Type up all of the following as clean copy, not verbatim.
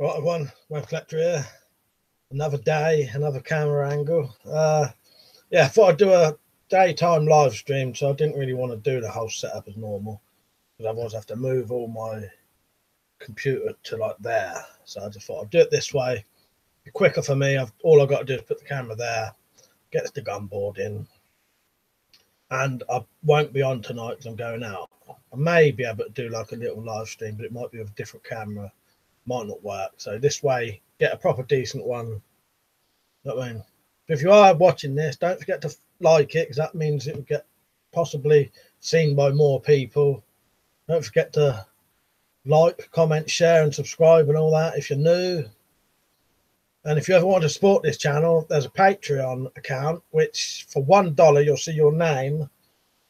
Right, everyone, WeaponCollector here. Another day, another camera angle. Yeah, I thought I'd do a daytime live stream, so I didn't really want to do the whole setup as normal, because otherwise I have to move all my computer to like there. So I just thought I'd do it this way. Be quicker for me. All I've got to do is put the camera there, get the gun board in, and I won't be on tonight because I'm going out. I may be able to do like a little live stream, but it might be with a different camera. Might not work. So this way, get a proper decent one. You know what I mean? But if you are watching this, don't forget to like it, because that means it will get possibly seen by more people. Don't forget to like, comment, share, and subscribe and all that if you're new. And if you ever want to support this channel, there's a Patreon account, which for $1 you'll see your name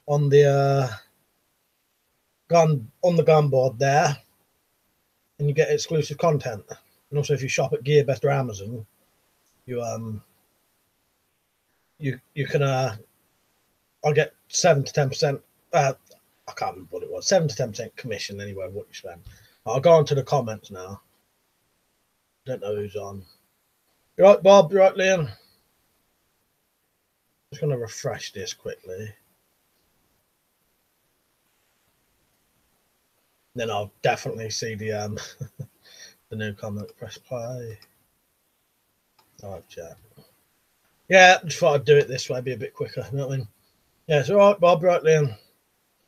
on the gun board there, and you get exclusive content. And also, if you shop at GearBest or Amazon, you can I'll get 7 to 10%. I can't remember what it was. 7 to 10% commission anyway. What you spend. I'll go on to the comments now. Don't know who's on. You right, Bob? You right, Liam? Just going to refresh this quickly. Then I'll definitely see the the new comment. Press play. All right, chat. Yeah, just thought I'd do it this way, be a bit quicker. You know what I mean? Yeah, it's all right, Bob. Right, Liam.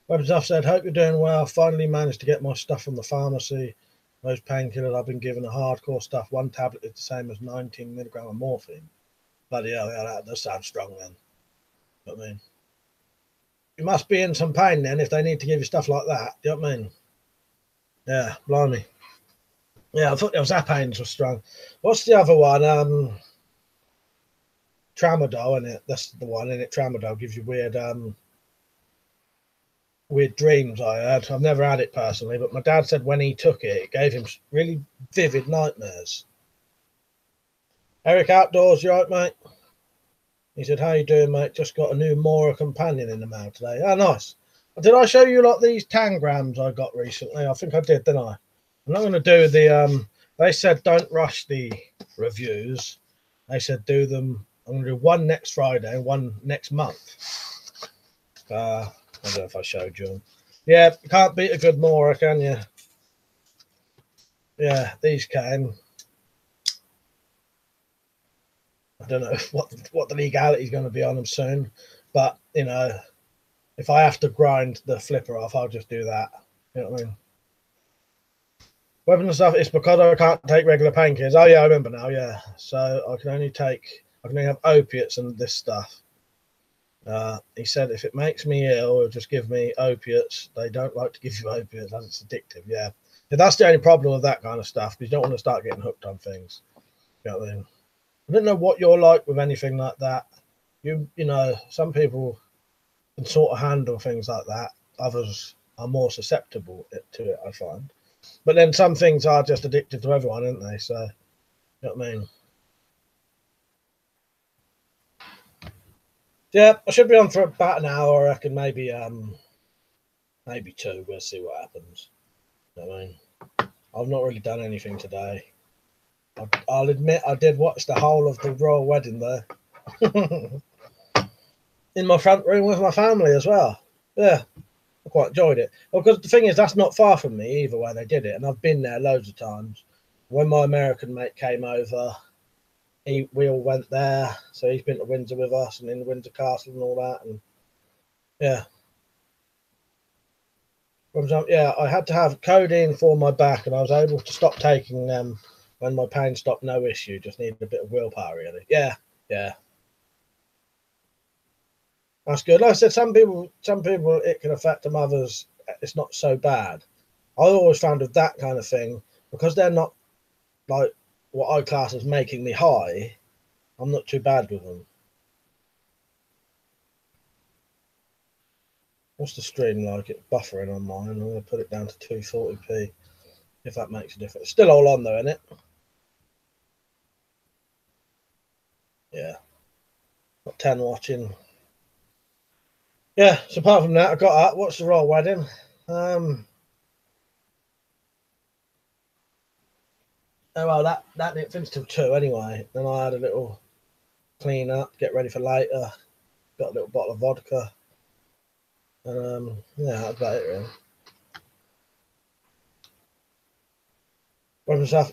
Weapons said, hope you're doing well. Finally managed to get my stuff from the pharmacy. Those painkillers I've been given are hardcore stuff. One tablet is the same as 19 milligram of morphine. Bloody hell, yeah, that does sound strong then. You know what I mean? You must be in some pain then if they need to give you stuff like that. Do you know what I mean? Yeah, blimey. Yeah, I thought those Apains were strong. What's the other one? Tramadol, isn't it? That's the one, isn't it? Tramadol gives you weird dreams, I heard. I've never had it personally, but my dad said when he took it, it gave him really vivid nightmares. Eric Outdoors, you right, mate? He said, how you doing, mate? Just got a new Mora companion in the mail today. Oh, nice. Did I show you like these tangrams I got recently? I think I did, didn't I? I'm not going to do the they said don't rush the reviews. They said do them. I'm going to do one next Friday and one next month. I don't know if I showed you them. Yeah, you can't beat a good Mora, can you? Yeah, these came. I don't know what the legality is going to be on them soon, but you know, if I have to grind the flipper off, I'll just do that. You know what I mean? Weapons and stuff, it's because I can't take regular painkillers. Oh yeah, I remember now, yeah. So I can only have opiates and this stuff. He said if it makes me ill, or just give me opiates. They don't like to give you opiates as it's addictive, yeah. That's the only problem with that kind of stuff, because you don't want to start getting hooked on things. You know what I mean? I don't know what you're like with anything like that. You know, some people can sort of handle things like that. Others are more susceptible to it, I find. But then some things are just addictive to everyone, aren't they? So, you know what I mean? Yeah, I should be on for about an hour, I reckon, maybe 2. We'll see what happens. You know what I mean? I've not really done anything today. I'll admit I did watch the whole of the royal wedding there. In my front room with my family as well. Yeah, I quite enjoyed it. Well, because the thing is, that's not far from me either where they did it, and I've been there loads of times. When my American mate came over, we all went there, so he's been to Windsor with us and in the Windsor Castle and all that, and yeah. Yeah, I had to have codeine for my back, and I was able to stop taking them when my pain stopped. No issue, just needed a bit of willpower, really. Yeah. That's good. Like I said, some people it can affect them, others it's not so bad. I always found with that kind of thing, because they're not like what I class as making me high, I'm not too bad with them. What's the stream like? It's buffering on mine. I'm going to put it down to 240p, if that makes a difference. It's still all on though, isn't it? Yeah. Got 10 watching. Yeah, so apart from that, I got that. Watched the royal wedding. Oh well, that didn't finish till 2 anyway. Then I had a little clean up, get ready for later. Got a little bottle of vodka, and yeah, that's about it really.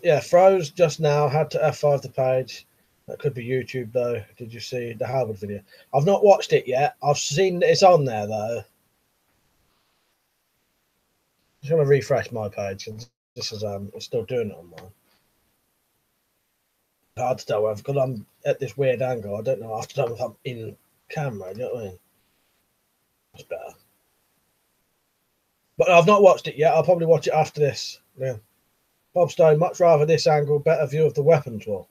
Yeah, froze just now. Had to F5 the page. That could be YouTube though. Did you see the Howard video? I've not watched it yet. I've seen that it's on there though. Just want to refresh my page. This is I'm still doing it on mine. Hard to tell because I'm at this weird angle. I don't know after if I'm in camera. You know what I mean? That's better. But I've not watched it yet. I'll probably watch it after this. Yeah. Bob Stone, much rather this angle, better view of the weapons wall.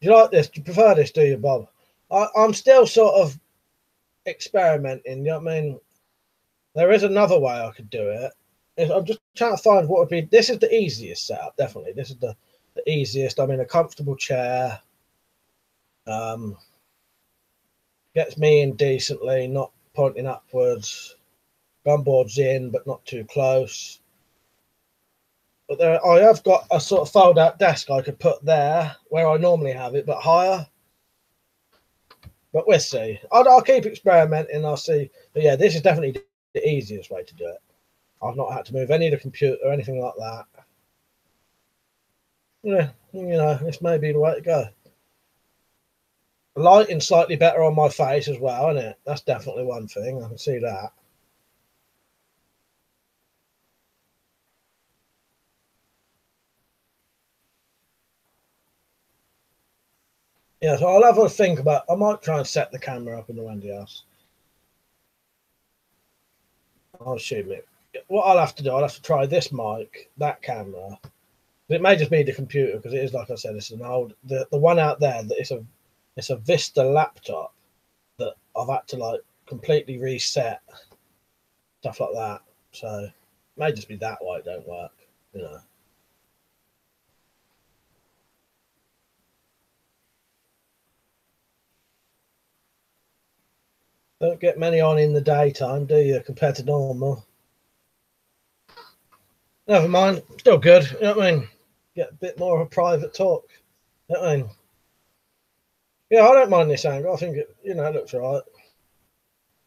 Do you like this? Do you prefer this, do you, Bob? I'm still sort of experimenting, you know what I mean? There is another way I could do it. I'm just trying to find what would be... This is the easiest setup, definitely. This is the easiest. I'm in a comfortable chair. Gets me in decently, not pointing upwards. Gunboard's in, but not too close. But there, I have got a sort of fold-out desk I could put there, where I normally have it, but higher. But we'll see. I'll keep experimenting. I'll see. But yeah, this is definitely the easiest way to do it. I've not had to move any of the computer or anything like that. Yeah, you know, this may be the way to go. Lighting slightly better on my face as well, isn't it? That's definitely one thing. I can see that. Yeah, so I'll have a think about... I might try and set the camera up in the Wendy house. I'll assume it. What I'll have to do, I'll have to try this mic, that camera. It may just be the computer because it is, like I said, it's an old... The one out there, that it's a Vista laptop that I've had to like completely reset, stuff like that. So it may just be that why it don't work, you know. Don't get many on in the daytime, do you, compared to normal? Never mind, still good, you know what I mean? Get a bit more of a private talk, you know what I mean? Yeah, I don't mind this angle. I think it, you know, it looks right.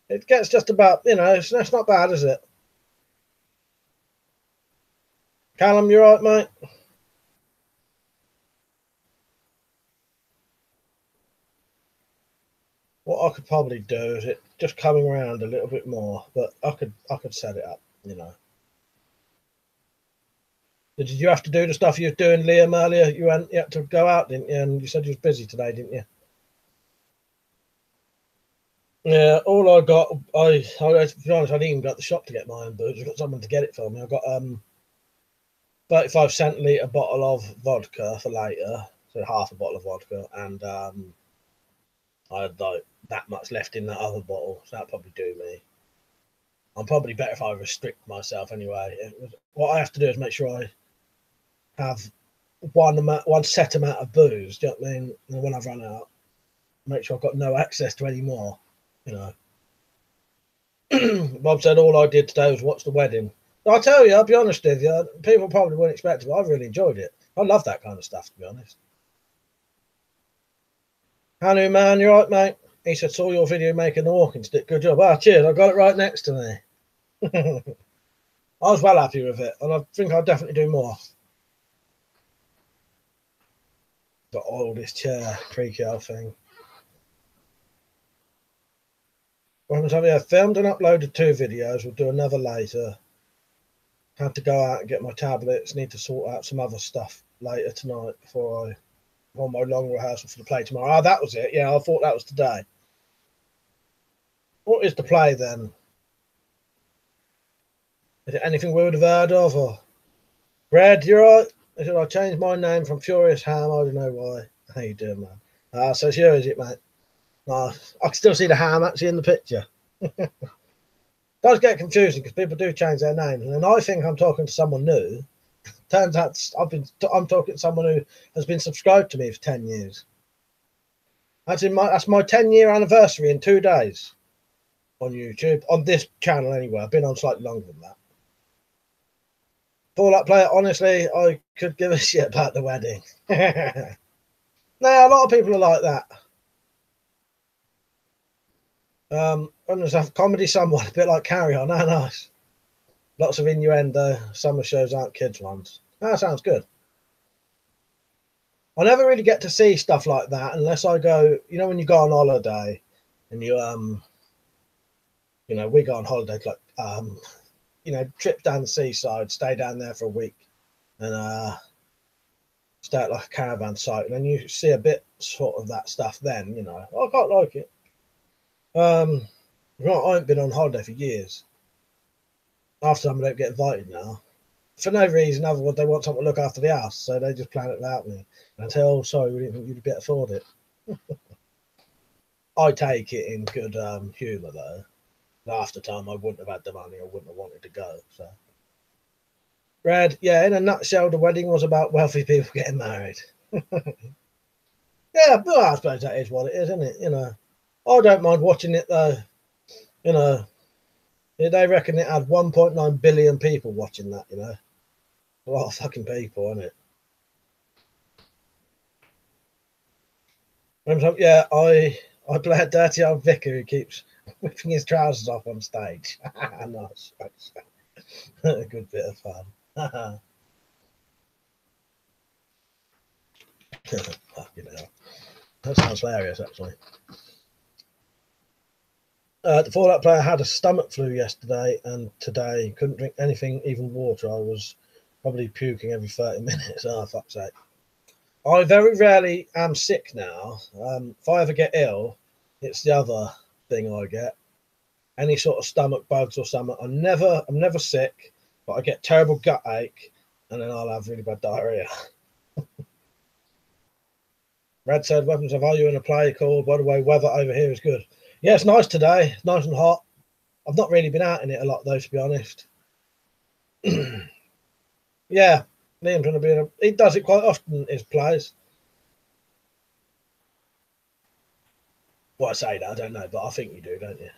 It gets just about, you know, it's not bad, is it? Callum, you right, mate? What I could probably do is it just coming around a little bit more, but I could set it up, you know. Did you have to do the stuff you were doing, Liam, earlier? You had to go out, didn't you? And you said you was busy today, didn't you? Yeah, all I got, to be honest, I didn't even go to the shop to get my own booze. I got someone to get it for me. I got 35 centilitre bottle of vodka for later, so half a bottle of vodka, and I had like that much left in that other bottle, so that'd probably do me. I'm probably better if I restrict myself anyway. What I have to do is make sure I have one set amount of booze. Do you know what I mean? And when I've run out, make sure I've got no access to any more. You know. Bob said all I did today was watch the wedding. I'll tell you, I'll be honest with you, people probably wouldn't expect it, but I really enjoyed it. I love that kind of stuff, to be honest. Hanu, man, you right, mate? He said, saw your video making the walking stick. Good job. Ah, cheers. I got it right next to me. I was well happy with it, and I think I'll definitely do more. Got all this chair, creaky old thing. I filmed and uploaded 2 videos. We'll do another later. Had to go out and get my tablets. Need to sort out some other stuff later tonight before I go on my long rehearsal for the play tomorrow. Ah, that was it. Yeah, I thought that was today. What is the play then? Is it anything we would have heard of? Or Red, you're right. I said I changed my name from Furious Ham. I don't know why. How you doing, man? So it's you, is it, mate? I can still see the ham actually in the picture. It does get confusing because people do change their names, and I think I'm talking to someone new. Turns out I'm talking to someone who has been subscribed to me for 10 years. That's my 10-year anniversary in 2 days on YouTube, on this channel anyway. I've been on slightly longer than that. Fallout player, honestly, I could give a shit about the wedding. No, a lot of people are like that. And there's a comedy somewhat, a bit like Carry On. Oh, nice. Lots of innuendo. Summer shows aren't kids ones. That sounds good. I never really get to see stuff like that unless I go, when you go on holiday and you we go on holiday like trip down the seaside, stay down there for a week and stay at like a caravan site, and then you see a bit sort of that stuff then, I quite like it. I haven't been on holiday for years. Half the time I don't get invited now. For no reason other than they want someone to look after the house, so they just plan it without me. And I say, oh, sorry, we didn't think you'd be able to afford it. I take it in good humour, though. Half the time I wouldn't have had the money, I wouldn't have wanted to go. So, Red, yeah, in a nutshell, the wedding was about wealthy people getting married. Yeah, but I suppose that is what it is, isn't it? I don't mind watching it, though. They reckon it had 1.9 billion people watching that, A lot of fucking people, isn't it? Yeah, I play a dirty old vicar who keeps whipping his trousers off on stage. Nice. A good bit of fun. Fucking hell. That sounds hilarious, actually. The Fallout player had a stomach flu yesterday and today. Couldn't drink anything, even water. I was probably puking every 30 minutes. Oh, fuck's sake. I very rarely am sick now. If I ever get ill, it's the other thing I get. Any sort of stomach bugs or something. I'm never sick, but I get terrible gut ache, and then I'll have really bad diarrhea. Red said, Weapons of Value in a play called, by the way, weather over here is good. Yeah, it's nice today. It's nice and hot. I've not really been out in it a lot, though, to be honest. Yeah, Liam's going to be he does it quite often in his plays. Well, I say that, I don't know, but I think you do, don't you?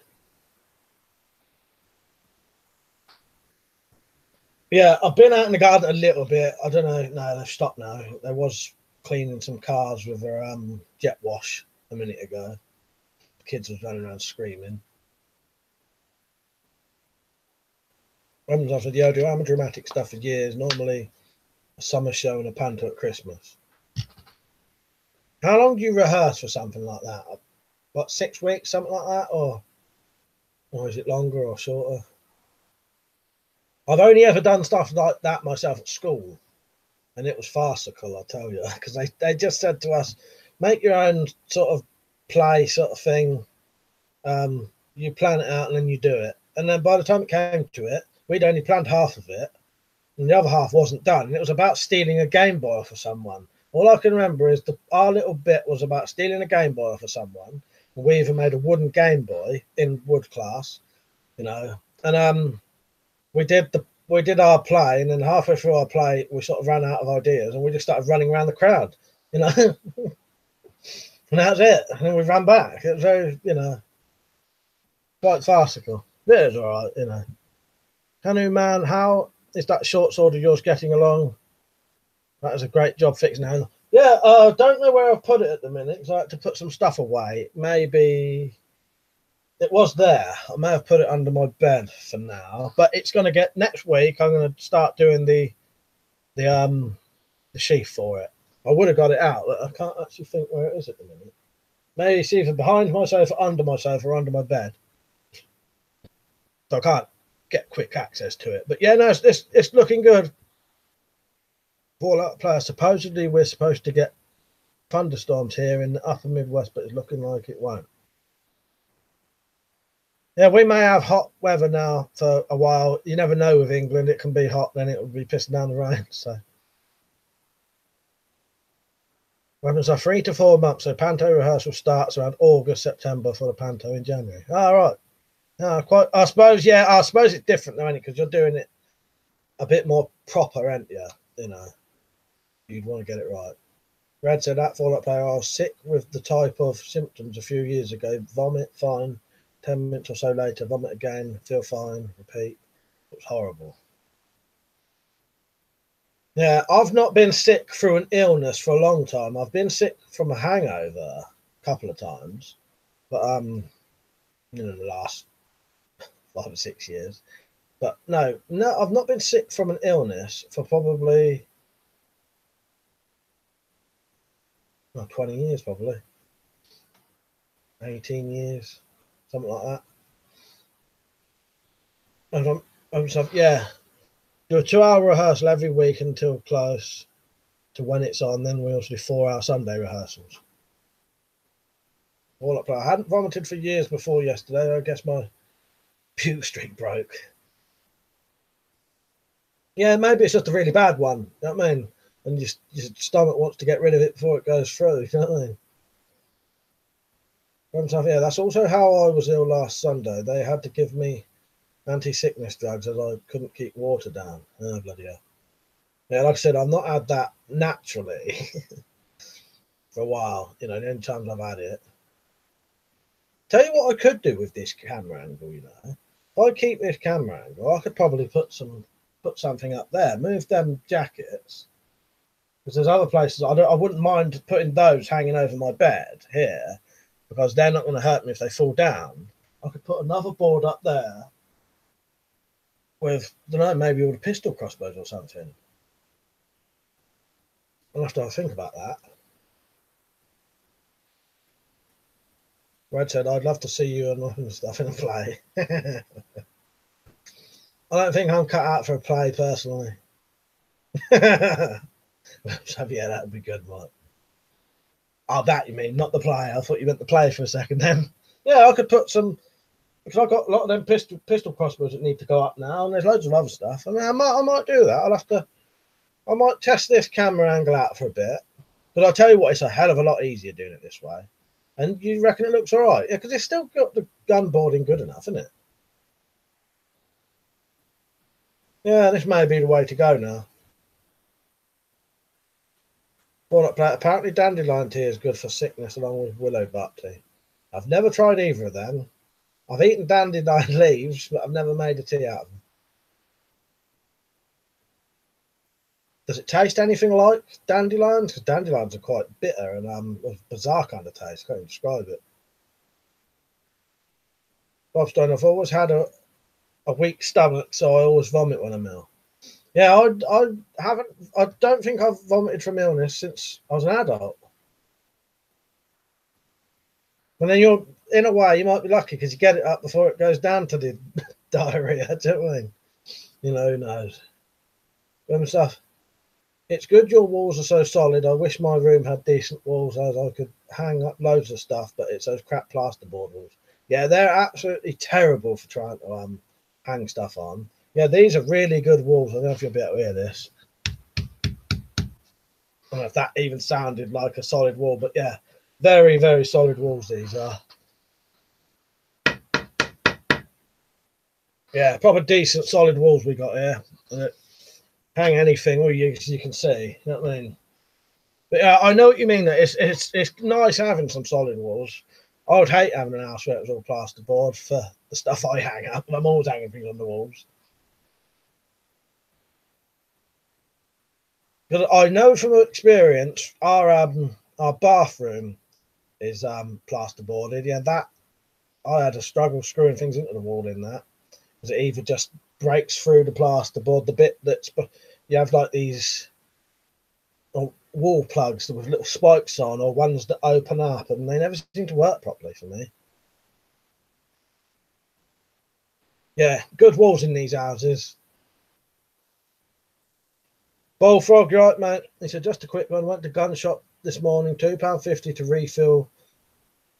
Yeah, I've been out in the garden a little bit. I don't know. No, they've stopped now. There was cleaning some cars with their jet wash a minute ago. The kids was running around screaming. I've said, yeah, I do amateur dramatic stuff for years. Normally a summer show and a panto at Christmas. How long do you rehearse for something like that? What, 6 weeks, something like that? Or is it longer or shorter? I've only ever done stuff like that myself at school. And it was farcical, I tell you, because they just said to us, make your own sort of play sort of thing. You plan it out and then you do it. And then by the time it came to it, we'd only planned half of it and the other half wasn't done. And it was about stealing a Game Boy off of someone. All I can remember is our little bit was about stealing a Game Boy off of someone. And we even made a wooden Game Boy in wood class, and we did our play, and then halfway through our play, we sort of ran out of ideas, and we just started running around the crowd, and that's it. And then we ran back. It was very, quite farcical. It was all right, Canoe Man, how is that short sword of yours getting along? That is a great job fixing it. Yeah, don't know where I've put it at the minute, because I had to put some stuff away. Maybe it was there. I may have put it under my bed for now, but it's going to get next week. I'm going to start doing the sheath for it. I would have got it out, but I can't actually think where it is at the minute. Maybe it's either behind my sofa, under my sofa, or under my bed. So I can't get quick access to it. But yeah, no, it's looking good. Fallout player. Supposedly we're supposed to get thunderstorms here in the upper Midwest, but it's looking like it won't. Yeah, we may have hot weather now for a while. You never know with England. It can be hot, then it will be pissing down the rain. So weapons are 3 to 4 months. So panto rehearsal starts around August, September for the panto in January. All right. I suppose it's different though, because you're doing it a bit more proper, aren't you? You'd want to get it right. Brad said that Fallout player, I was sick with the type of symptoms a few years ago. Vomit, fine. 10 minutes or so later, vomit again, feel fine, repeat. It was horrible. Yeah, I've not been sick through an illness for a long time. I've been sick from a hangover a couple of times, but the last 5 or 6 years. But no, I've not been sick from an illness for probably 20 years, probably 18 years, something like that. Yeah, do a 2-hour rehearsal every week until close to when it's on. Then we also do 4-hour Sunday rehearsals. All up. I hadn't vomited for years before yesterday. I guess my puke streak broke. Yeah, maybe it's just a really bad one. You know what I mean? And your stomach wants to get rid of it before it goes through. You know what I mean? Yeah, that's also how I was ill last Sunday. They had to give me anti-sickness drugs as I couldn't keep water down. Oh, bloody hell. Yeah, like I said, I've not had that naturally for a while. The only times I've had it. Tell you what I could do with this camera angle, If I keep this camera angle, I could probably put something up there, move them jackets. Because there's other places I wouldn't mind putting those hanging over my bed here, because they're not going to hurt me if they fall down. I could put another board up there with, I don't know, maybe all the pistol crossbows or something. I'll have to think about that. Red said, I'd love to see you and stuff in a play. I don't think I'm cut out for a play, personally. So, yeah, that would be good, Mike. Oh, that you mean, not the play. I thought you meant the play for a second then. Yeah, I could put some, because I've got a lot of them pistol crossbows that need to go up now, and there's loads of other stuff. I mean, I might do that. I might test this camera angle out for a bit. But I'll tell you what, it's a hell of a lot easier doing it this way. And you reckon it looks all right? Yeah, because it's still got the gun boarding good enough, isn't it? Yeah, this may be the way to go now. Apparently dandelion tea is good for sickness along with willow butt tea. I've never tried either of them. I've eaten dandelion leaves, but I've never made a tea out of them. Does it taste anything like dandelions? Because dandelions are quite bitter and a bizarre kind of taste. Can't even describe it. Bob Stone, I've always had a weak stomach, so I always vomit when I'm ill. Yeah, I don't think I've vomited from illness since I was an adult. And then in a way, you might be lucky because you get it up before it goes down to the diarrhea. Do you know what I mean? Who knows? Stuff. It's good your walls are so solid. I wish my room had decent walls as I could hang up loads of stuff, but it's those crap plasterboard walls. Yeah, they're absolutely terrible for trying to hang stuff on. Yeah, these are really good walls. I don't know if you'll be able to hear this. I don't know if that even sounded like a solid wall, but yeah, very, very solid walls these are. Yeah, proper decent solid walls we got here. Hang anything, or you can see. You know what I mean? But yeah, I know what you mean. That it's nice having some solid walls. I would hate having an house where it was all plasterboard for the stuff I hang up, and I'm always hanging things on the walls. Because I know from experience, our bathroom is plasterboarded. Yeah, that I had a struggle screwing things into the wall in that, because it either just breaks through the plasterboard, the bit that's you have like these wall plugs with little spikes on, or ones that open up, and they never seem to work properly for me. Yeah, good walls in these houses. Bullfrog, you're right, mate. He said, just a quick one. Went to gun shop this morning, £2.50 to refill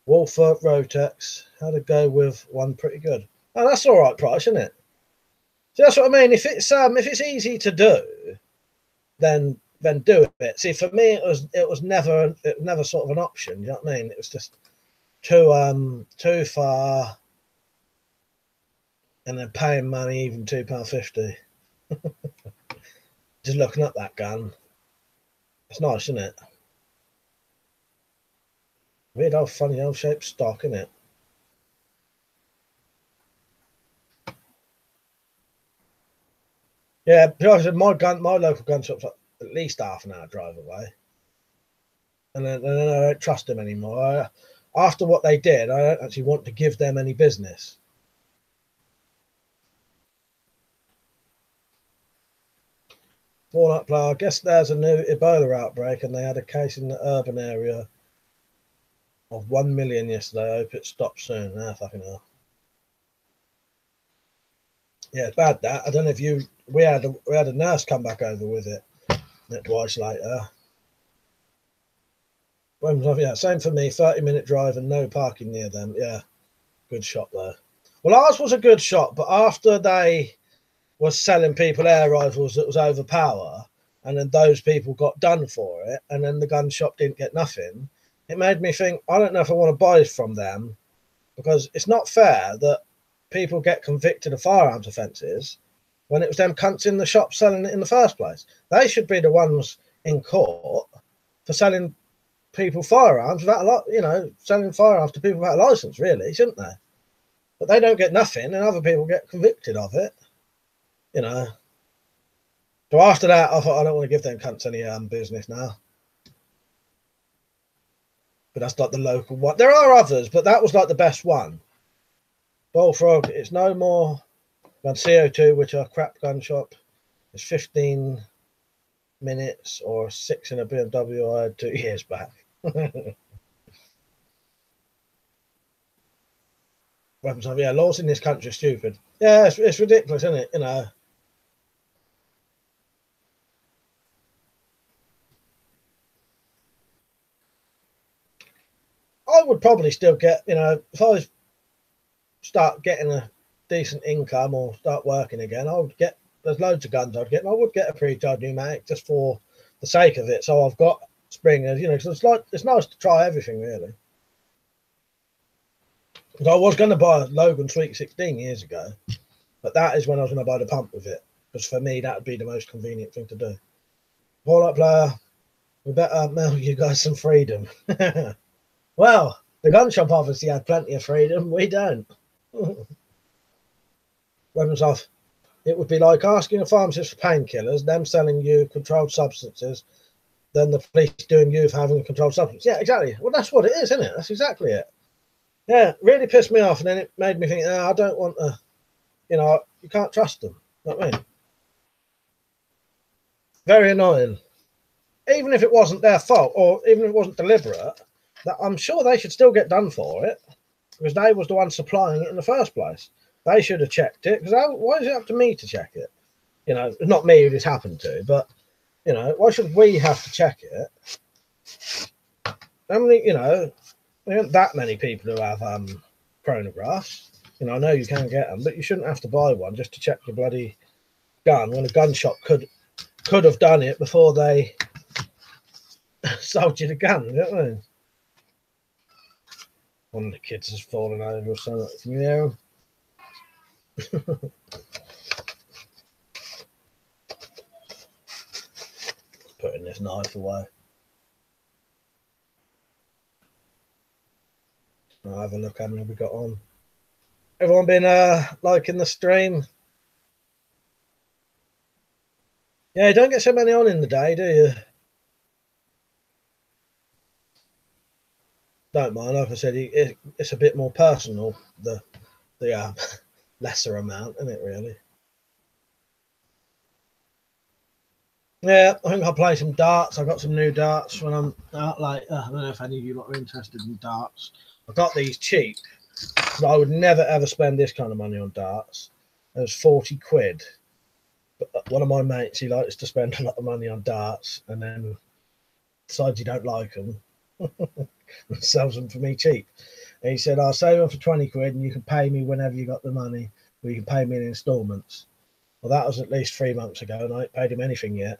Wolfer Rotex. Had to go with one pretty good. Oh, that's all right price, isn't it? So that's what I mean. If it's easy to do, then do it. See, for me, it was never sort of an option. You know what I mean? It was just too far, and then paying money, even £2.50. Just looking at that gun, it's nice, isn't it? Weird old funny old shaped stock, isn't it? Yeah, my local gun shop's at least half an hour drive away. And then I don't trust them anymore. After what they did, I don't actually want to give them any business. Walnut Plaza, I guess there's a new Ebola outbreak, and they had a case in the urban area of 1 million yesterday. I hope it stops soon. Ah, fucking hell. Yeah, it's bad that. I don't know if you. We had a nurse come back over with it twice later. Yeah, same for me. 30-minute drive and no parking near them. Yeah, good shot though. Well, ours was a good shot, but after they was selling people air rifles that was overpower, and then those people got done for it, and then the gun shop didn't get nothing, it made me think, I don't know if I want to buy from them, because it's not fair that people get convicted of firearms offences when it was them cunts in the shop selling it in the first place. They should be the ones in court for selling people firearms without a lot, selling firearms to people without a license, really, shouldn't they? But they don't get nothing, and other people get convicted of it. So after that, I thought, I don't want to give them cunts any business now. But that's like the local one. There are others, but that was like the best one. Bullfrog, it's no more than CO2, which are crap gun shop. It's 15 minutes or 6 in a BMW I had 2 years back. Weapons of, yeah, laws in this country are stupid. Yeah, it's ridiculous, isn't it? I would probably still get, if I start getting a decent income or start working again, I would get, there's loads of guns I'd get, and I would get a pre-charged pneumatic just for the sake of it. So I've got springers, because it's nice to try everything, really. Because I was going to buy a Logan Sweet 16 years ago, but that is when I was going to buy the pump with it, because for me, that would be the most convenient thing to do. Walnut Player, we better mail you guys some freedom. Well, the gun shop obviously had plenty of freedom. We don't. Weapons off. It would be like asking a pharmacist for painkillers, them selling you controlled substances, then the police doing you for having a controlled substance. Yeah, exactly. Well, that's what it is, isn't it? That's exactly it. Yeah, it really pissed me off, and then it made me think, I don't want to, you can't trust them. You know what I mean? Very annoying. Even if it wasn't their fault, or even if it wasn't deliberate, that I'm sure they should still get done for it, because they was the one supplying it in the first place. They should have checked it, because why is it up to me to check it? Not me who this happened to, but, why should we have to check it? How many, there aren't that many people who have chronographs. I know you can get them, but you shouldn't have to buy one just to check your bloody gun, when a gun shop could have done it before they sold you the gun. You know what I mean? One of the kids has fallen over or something. Can you hear him? Putting this knife away. I'll have a look how many we got on. Everyone been liking the stream? Yeah, you don't get so many on in the day, do you? Don't mind, like I said, it's a bit more personal, the lesser amount, isn't it, really? Yeah, I think I'll play some darts. I got some new darts when I'm out. I don't know if any of you lot are interested in darts. I got these cheap, but I would never ever spend this kind of money on darts. It was 40 quid. But one of my mates, he likes to spend a lot of money on darts, and then decides you don't like them. And sells them for me cheap. And he said, I'll sell them for 20 quid and you can pay me whenever you got the money, or you can pay me in installments. Well, that was at least 3 months ago, and I ain't paid him anything yet.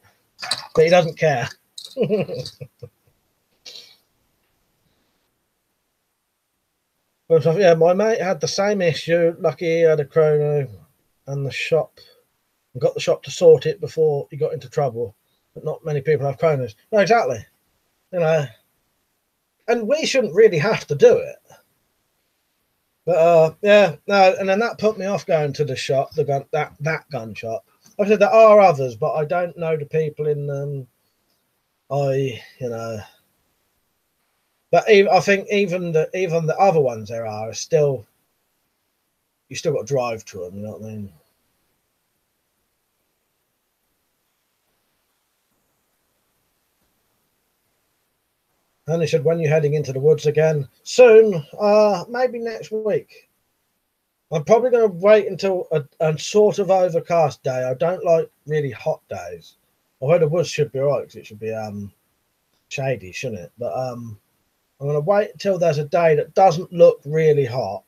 But he doesn't care. But yeah, my mate had the same issue. Lucky he had a chrono and the shop, and got the shop to sort it before he got into trouble. But not many people have chronos. No, exactly. And we shouldn't really have to do it. But yeah, no, and then that put me off going to the shop, that gun shop. I said there are others, but I don't know the people in But I think even the other ones there are still, you still got to drive to them. You know what I mean? And they said, when you're heading into the woods again soon, maybe next week. I'm probably going to wait until a sort of overcast day. I don't like really hot days. Although the woods should be alright because it should be shady, shouldn't it? But I'm going to wait until there's a day that doesn't look really hot,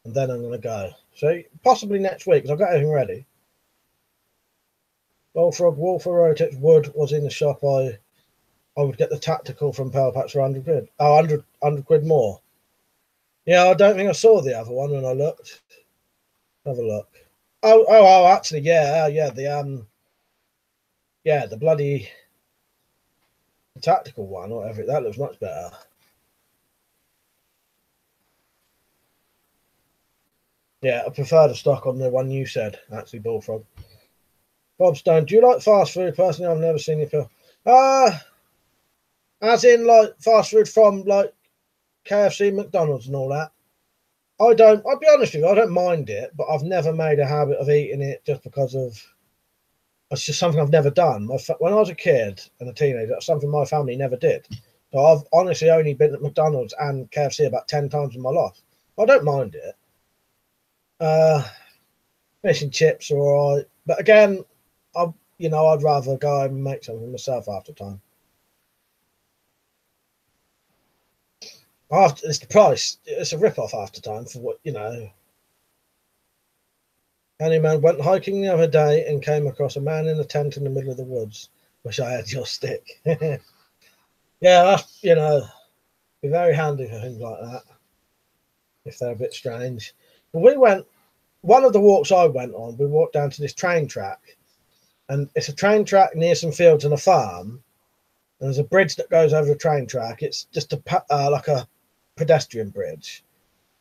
and then I'm going to go. So possibly next week because I've got everything ready. Bullfrog, Wolfer, Rotex, Wood was in the shop. I would get the tactical from Power Packs for 100 quid. Oh, 100 quid more. Yeah, I don't think I saw the other one when I looked. Have a look. Oh, actually, yeah, the bloody tactical one, whatever. That looks much better. Yeah, I prefer the stock on the one you said, actually, Bullfrog. Bob Stone, do you like fast food? Personally, I've never seen you feel. As in, like, fast food from, like, KFC, McDonald's and all that. I'll be honest with you, I don't mind it, but I've never made a habit of eating it just because of, it's just something I've never done. When I was a kid and a teenager, that's something my family never did. So I've honestly only been at McDonald's and KFC about 10 times in my life. I don't mind it. Fish and chips are all right. But again, I'd rather go home and make something myself after time. It's the price. It's a rip-off after time for what, Handyman went hiking the other day and came across a man in a tent in the middle of the woods. Wish I had your stick. Yeah, that's, be very handy for things like that, if they're a bit strange. But one of the walks I went on, we walked down to this train track, and it's a train track near some fields and a farm, and there's a bridge that goes over the train track. It's just like a pedestrian bridge,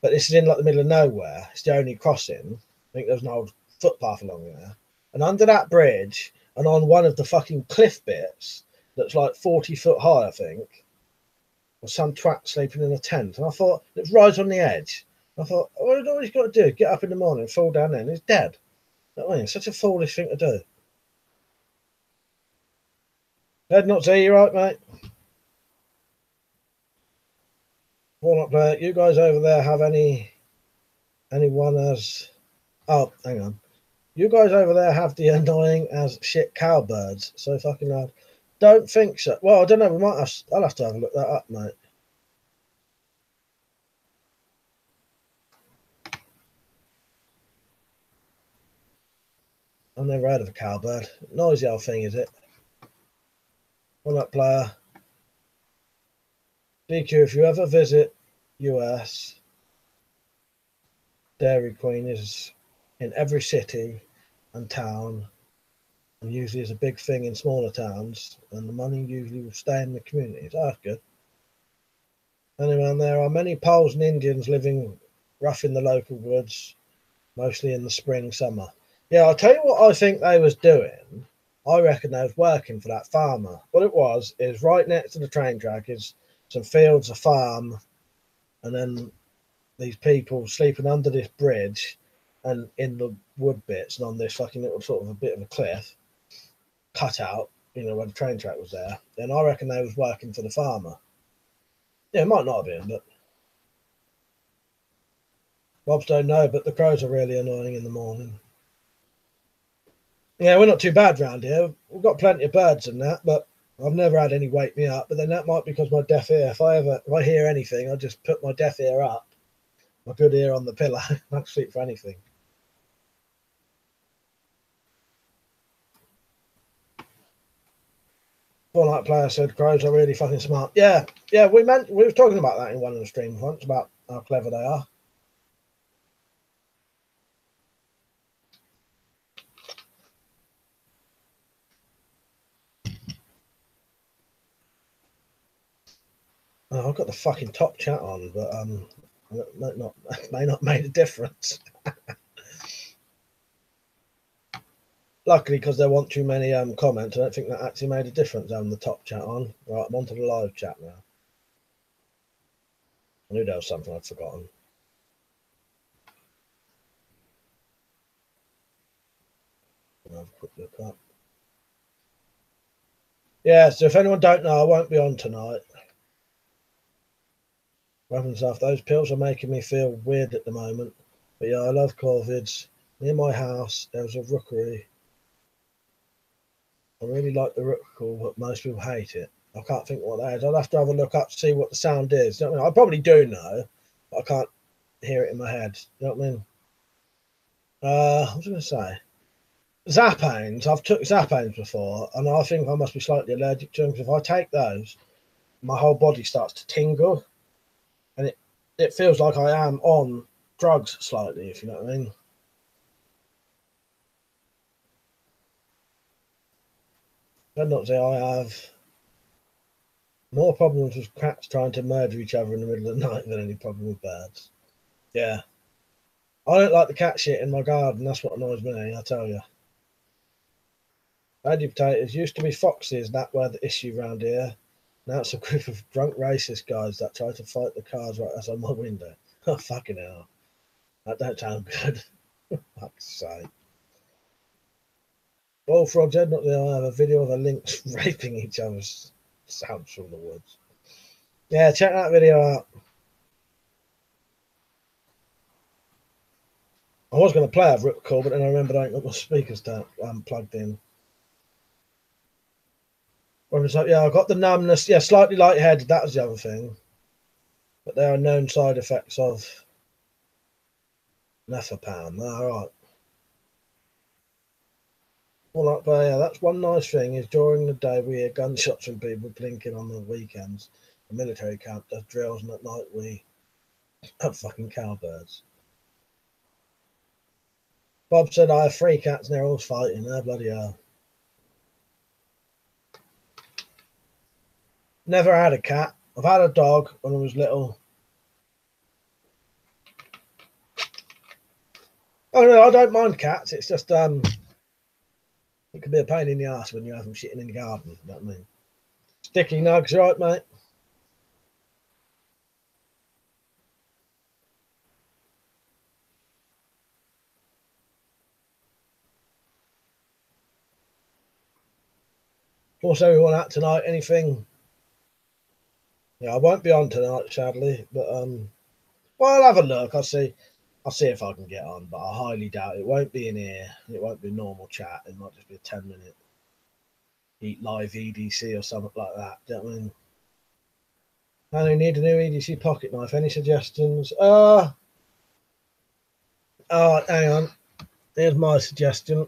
but this is in like the middle of nowhere. It's the only crossing. I think there's an old footpath along there, and under that bridge and on one of the fucking cliff bits that's like 40 foot high, I think, was some twat sleeping in a tent. And I thought, it's right on the edge. I thought, all he's got to do, get up in the morning, fall down there, and he's dead. You know what I mean? Such a foolish thing to do. Ed, not say you right, mate. Walnut player, you guys over there have anyone as? Oh, hang on. You guys over there have the annoying as shit cowbirds. So fucking loud. Don't think so. Well, I don't know. I'll have to have a look that up, mate. I've never heard of a cowbird. Noisy old thing, is it? Walnut player. DQ, if you ever visit US, Dairy Queen is in every city and town, and usually is a big thing in smaller towns, and the money usually will stay in the communities. Oh, that's good. Anyway, there are many Poles and Indians living rough in the local woods, mostly in the spring, summer. Yeah, I'll tell you what I think they was doing. I reckon they was working for that farmer. What it was is right next to the train track is some fields, a farm, and then these people sleeping under this bridge and in the wood bits and on this fucking little sort of a bit of a cliff cut out, where the train track was there. Then I reckon they was working for the farmer. Yeah, it might not have been, but Bobs don't know, but the crows are really annoying in the morning. Yeah, we're not too bad round here. We've got plenty of birds and that, but I've never had any wake me up. But then that might be because my deaf ear. If I hear anything, I just put my deaf ear up, my good ear on the pillow. I can sleep for anything. Fortnite player said crows are really fucking smart. Yeah, we were talking about that in one of the streams once about how clever they are. Oh, I've got the fucking top chat on, but may not make a difference. Luckily, because there weren't too many comments, I don't think that actually made a difference having the top chat on. Right, I'm onto the live chat now. I knew there was something I'd forgotten. I'll have a quick look up. Yeah, so if anyone don't know, I won't be on tonight. Weapon stuff. Those pills are making me feel weird at the moment. But yeah, I love corvids. Near my house, there was a rookery. I really like the rookery, but most people hate it. I can't think what that is. I'll have to have a look up to see what the sound is. You know what I mean? I probably do know, but I can't hear it in my head. You know what I mean? What was I going to say? Zapanes. I've took Zapanes before, and I think I must be slightly allergic to them, because if I take those, my whole body starts to tingle, and it feels like I am on drugs slightly, if you know what I mean. I'd not say I have more problems with cats trying to murder each other in the middle of the night than any problem with birds. Yeah. I don't like the cat shit in my garden. That's what annoys me, I tell you. Lady potatoes used to be foxes. That were the issue round here. Now it's a group of drunk racist guys that try to fight the cars right outside my window. Oh, fucking hell. That don't sound good. Fuck's sake. Bullfrogs, Ed, not the I have a video of a lynx raping each other's sounds from the woods. Yeah, check that video out. I was going to play a rip call, but then I remembered I ain't got my speakers down, plugged in. Like, yeah, I got the numbness. Yeah, slightly lightheaded. That was the other thing. But there are known side effects of Nefapam. All right. Well, but yeah, that's one nice thing is during the day we hear gunshots from people blinking on the weekends. The military camp does drills, and at night we have fucking cowbirds. Bob said I have 3 cats and they're all fighting. Oh, bloody hell. Never had a cat. I've had a dog when I was little. Oh no, I don't mind cats. It's just it can be a pain in the ass when you have them shitting in the garden. You know what I mean? Sticky nugs, right, mate? What's everyone at tonight? Anything? Yeah, I won't be on tonight, sadly, but well, I'll have a look. I'll see if I can get on, but I highly doubt it. Won't be in here. It won't be normal chat. It might just be a 10-minute eat live EDC or something like that. Do you know what I mean? I only need a new EDC pocket knife. Any suggestions? Oh, hang on. Here's my suggestion.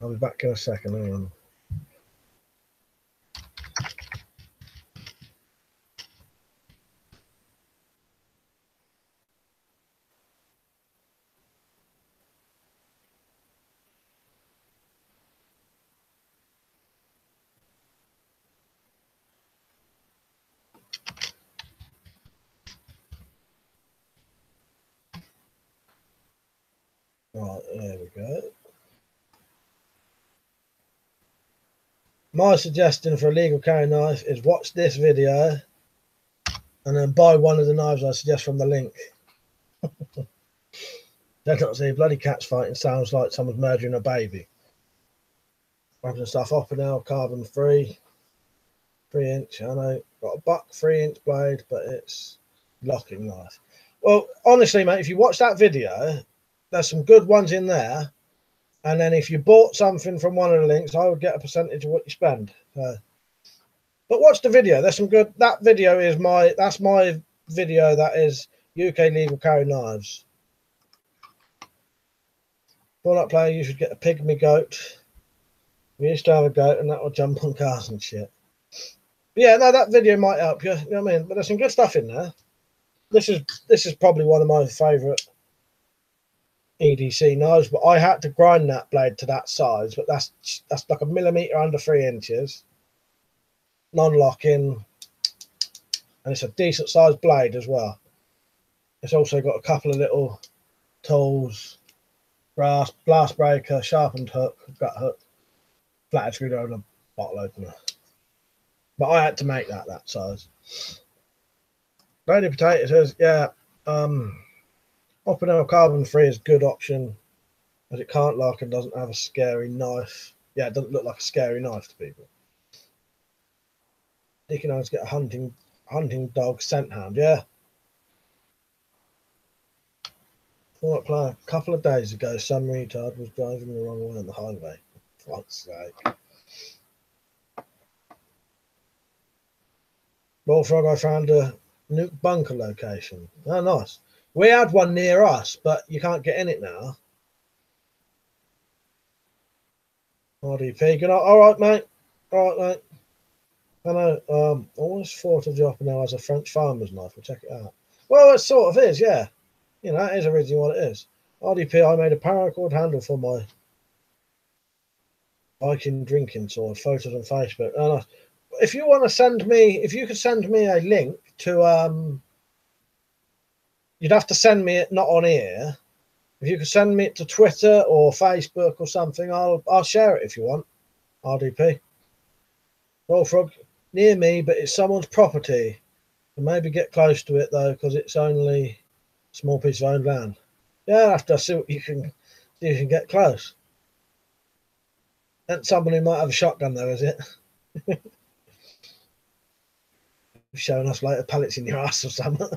I'll be back in a second. Hang on. Right, there we go. My suggestion for a legal carry knife is watch this video and then buy one of the knives I suggest from the link. Don't not see bloody cats fighting sounds like someone's murdering a baby. Weapon stuff up and now, carbon free, 3-inch. I know, got a buck 3-inch blade, but it's locking knife. Well, honestly, mate, if you watch that video, there's some good ones in there. And then if you bought something from one of the links, I would get a percentage of what you spend. But watch the video. There's some good. That video is that's my video. That is UK legal carry knives. For that player, you should get a pygmy goat. We used to have a goat, and that would jump on cars and shit. But yeah, no, that video might help you. You know what I mean? But there's some good stuff in there. This is probably one of my favourite EDC knives, but I had to grind that blade to that size. But that's like a millimetre under 3 inches, non-locking, and it's a decent sized blade as well. It's also got a couple of little tools brass, blast breaker, sharpened hook, gut hook, flathead screwdriver, bottle opener. But I had to make that size. Lady Potato says, yeah, Oppenheimer carbon free is a good option as it can't lock and doesn't have a scary knife. Yeah, it doesn't look like a scary knife to people. Dick and I get a hunting dog scent hound, yeah. A couple of days ago, some retard was driving the wrong way on the highway. For fuck's sake. Bullfrog, I found a nuke bunker location. Oh, nice. We had one near us, but you can't get in it now. RDP, good night. All right, mate. All right, mate. I know. I always thought of the Oppenheimer as a French farmer's knife. We'll check it out. Well, it sort of is, yeah. You know, that is originally what it is. RDP, I made a paracord handle for my Viking drinking sword. Photos on Facebook. And if you want to send me, if you could send me a link to, you'd have to send me it not on here. If you could send me it to Twitter or Facebook or something, I'll share it if you want. RDP. Bullfrog, near me, but it's someone's property. And maybe get close to it though, because it's only a small piece of owned land. Yeah, I'll have to see what you can get close. And someone who might have a shotgun though, is it? Showing us later pellets in your ass or something.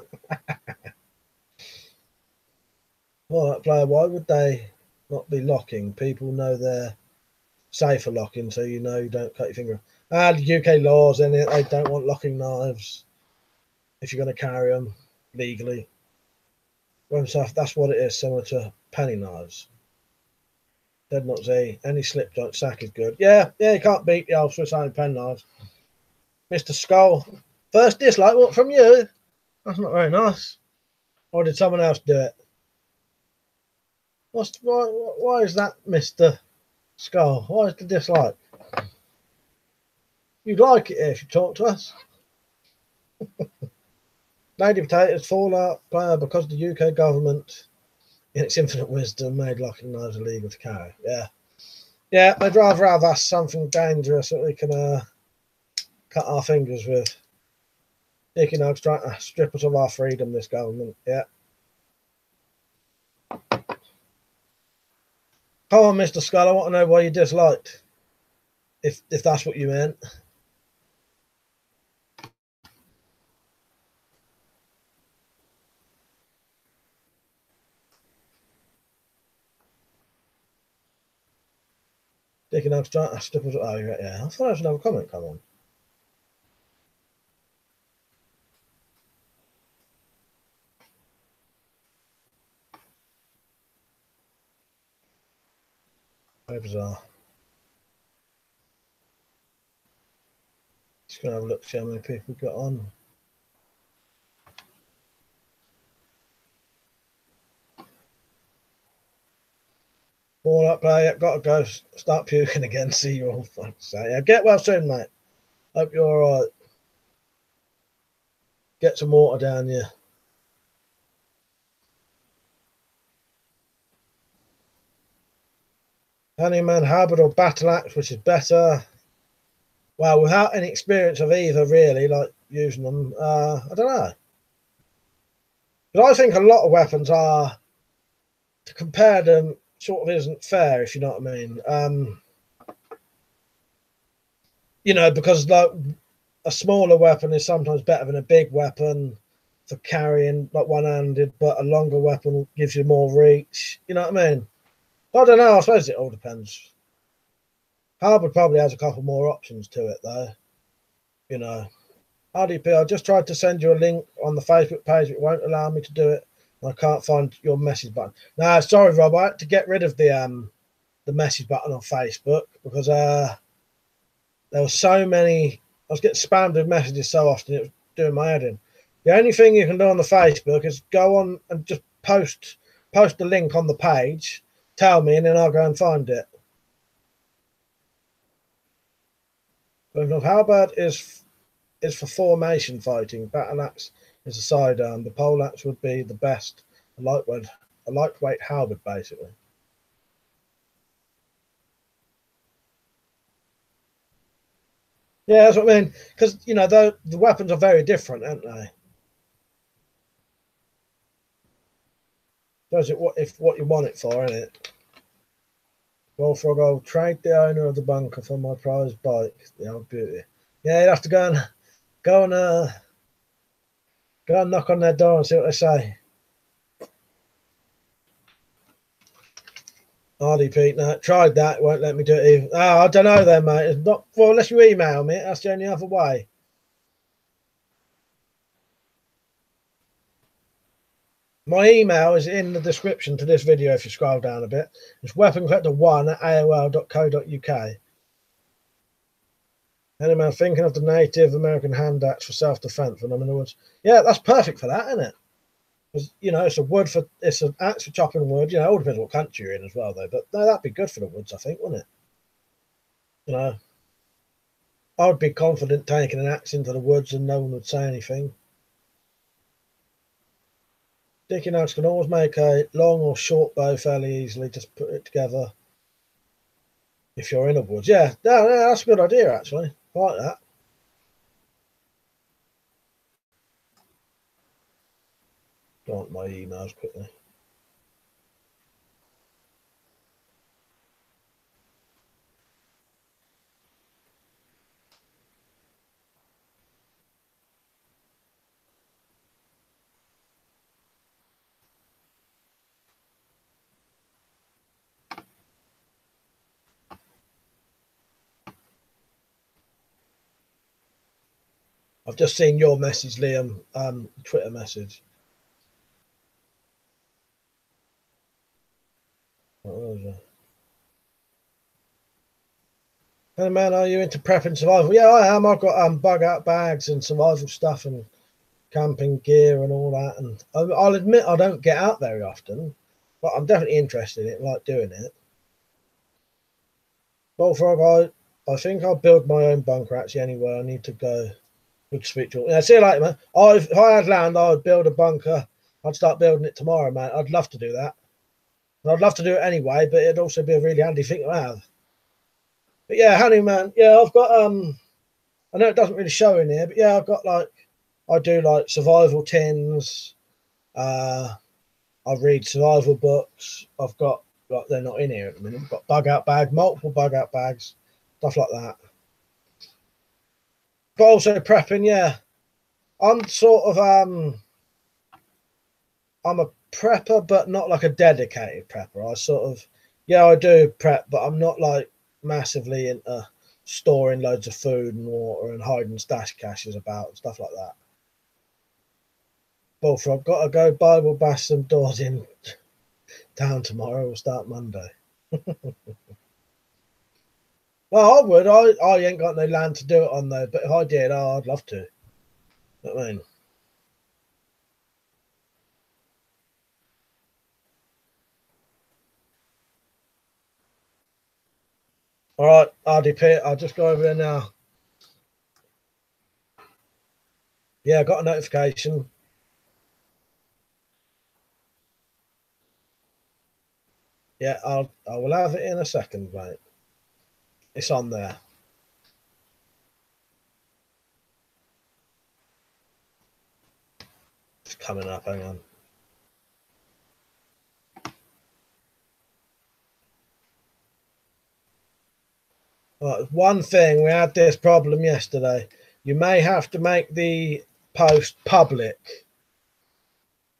Well, that player, why would they not be locking? People know they're safer locking, so you know you don't cut your finger. The UK laws, and they don't want locking knives if you're going to carry them legally. That's what it is, similar to penny knives. Dead not Z. Any slip joint sack is good. Yeah, you can't beat the old Swiss Army pen knives. Mr. Skull, first dislike, what from you? That's not very nice. Or did someone else do it? Why is that, Mr. Skull? Why is the dislike? You'd like it if you talk to us. Lady Potatoes, Fallout player because the UK government, in its infinite wisdom, made locking knives illegal to carry. Yeah, they'd rather have us something dangerous that we can cut our fingers with. Dicky Nugs trying to strip us of our freedom, this government. Yeah. Come on, Mr. Skull, I want to know why you disliked. If that's what you meant. Dicky Nugs trying to strip us. Oh, yeah. I thought there was another comment. Come on. Very bizarre. Just going to have a look, see how many people we got on. All up player, yeah, got to go. Start puking again. See you all. Yeah, get well soon, mate. Hope you're all right. Get some water down you. Honeyman, halberd or battle axe, which is better? Well, without any experience of either, really, like using them, I don't know. But I think a lot of weapons are, to compare them, sort of isn't fair, if you know what I mean. You know, because like a smaller weapon is sometimes better than a big weapon for carrying, like one-handed, but a longer weapon gives you more reach. You know what I mean? I don't know. I suppose it all depends. Halberd probably has a couple more options to it, though. You know. RDP, I just tried to send you a link on the Facebook page. It won't allow me to do it. I can't find your message button. No, sorry, Rob. I had to get rid of the message button on Facebook because there were so many. I was getting spammed with messages so often it was doing my head in. The only thing you can do on the Facebook is go on and just post the link on the page, tell me, and then I'll go and find it. How bad is for formation fighting? Battle axe is a sidearm. The pole axe would be the best. A lightweight halberd, basically. Yeah, that's what I mean. Because you know the weapons are very different, aren't they? Does it what you want it for, isn't it? Bullfrog, I'll trade the owner of the bunker for my prize bike, the old beauty. Yeah, you'd have to go and go and knock on their door and see what they say. Hardy Pete, no, tried that, won't let me do it even. Oh, I don't know then, mate. It's not well unless you email me, that's the only other way. My email is in the description to this video if you scroll down a bit. It's weaponcollector1@aol.co.uk. Any man thinking of the Native American hand axe for self-defense when I'm in the woods? Yeah, that's perfect for that, isn't it? You know, it's an axe for chopping wood. You know, it all depends what country you're in as well, though. But no, that'd be good for the woods, I think, wouldn't it? You know, I would be confident taking an axe into the woods and no one would say anything. Dickie axe can always make a long or short bow fairly easily. Just put it together if you're in the woods. Yeah, no, that's a good idea actually. I like that. Go on my emails quickly. I've just seen your message, Liam. Twitter message. Hey man, are you into prep and survival? Yeah, I am. I've got bug out bags and survival stuff and camping gear and all that. And I'll admit I don't get out very often, but I'm definitely interested in it, like doing it. Bullfrog, I think I'll build my own bunker actually anyway. I need to go. Good speak to you. Yeah, see you later, man. If I had land, I would build a bunker. I'd start building it tomorrow, man. I'd love to do that. And I'd love to do it anyway, but it'd also be a really handy thing to have. But yeah, honey, man. Yeah, I've got I know it doesn't really show in here, but yeah, I've got like I do like survival tins. Uh, I read survival books. I've got like they're not in here at the minute. I've got bug out bag, multiple bug out bags, stuff like that. But also prepping, yeah. I'm sort of I'm a prepper, but not like a dedicated prepper. I sort of yeah, I do prep, but I'm not like massively into storing loads of food and water and hiding stash caches about and stuff like that. Both I've got to go Bible bash some doors in town tomorrow. We'll start Monday. Well, I would. I ain't got no land to do it on though. But if I did, I'd love to. You know what I mean, all right, RDP. I'll just go over there now. Yeah, I got a notification. Yeah, I will have it in a second, mate. It's on there. It's coming up. Hang on. Right, one thing we had this problem yesterday. You may have to make the post public.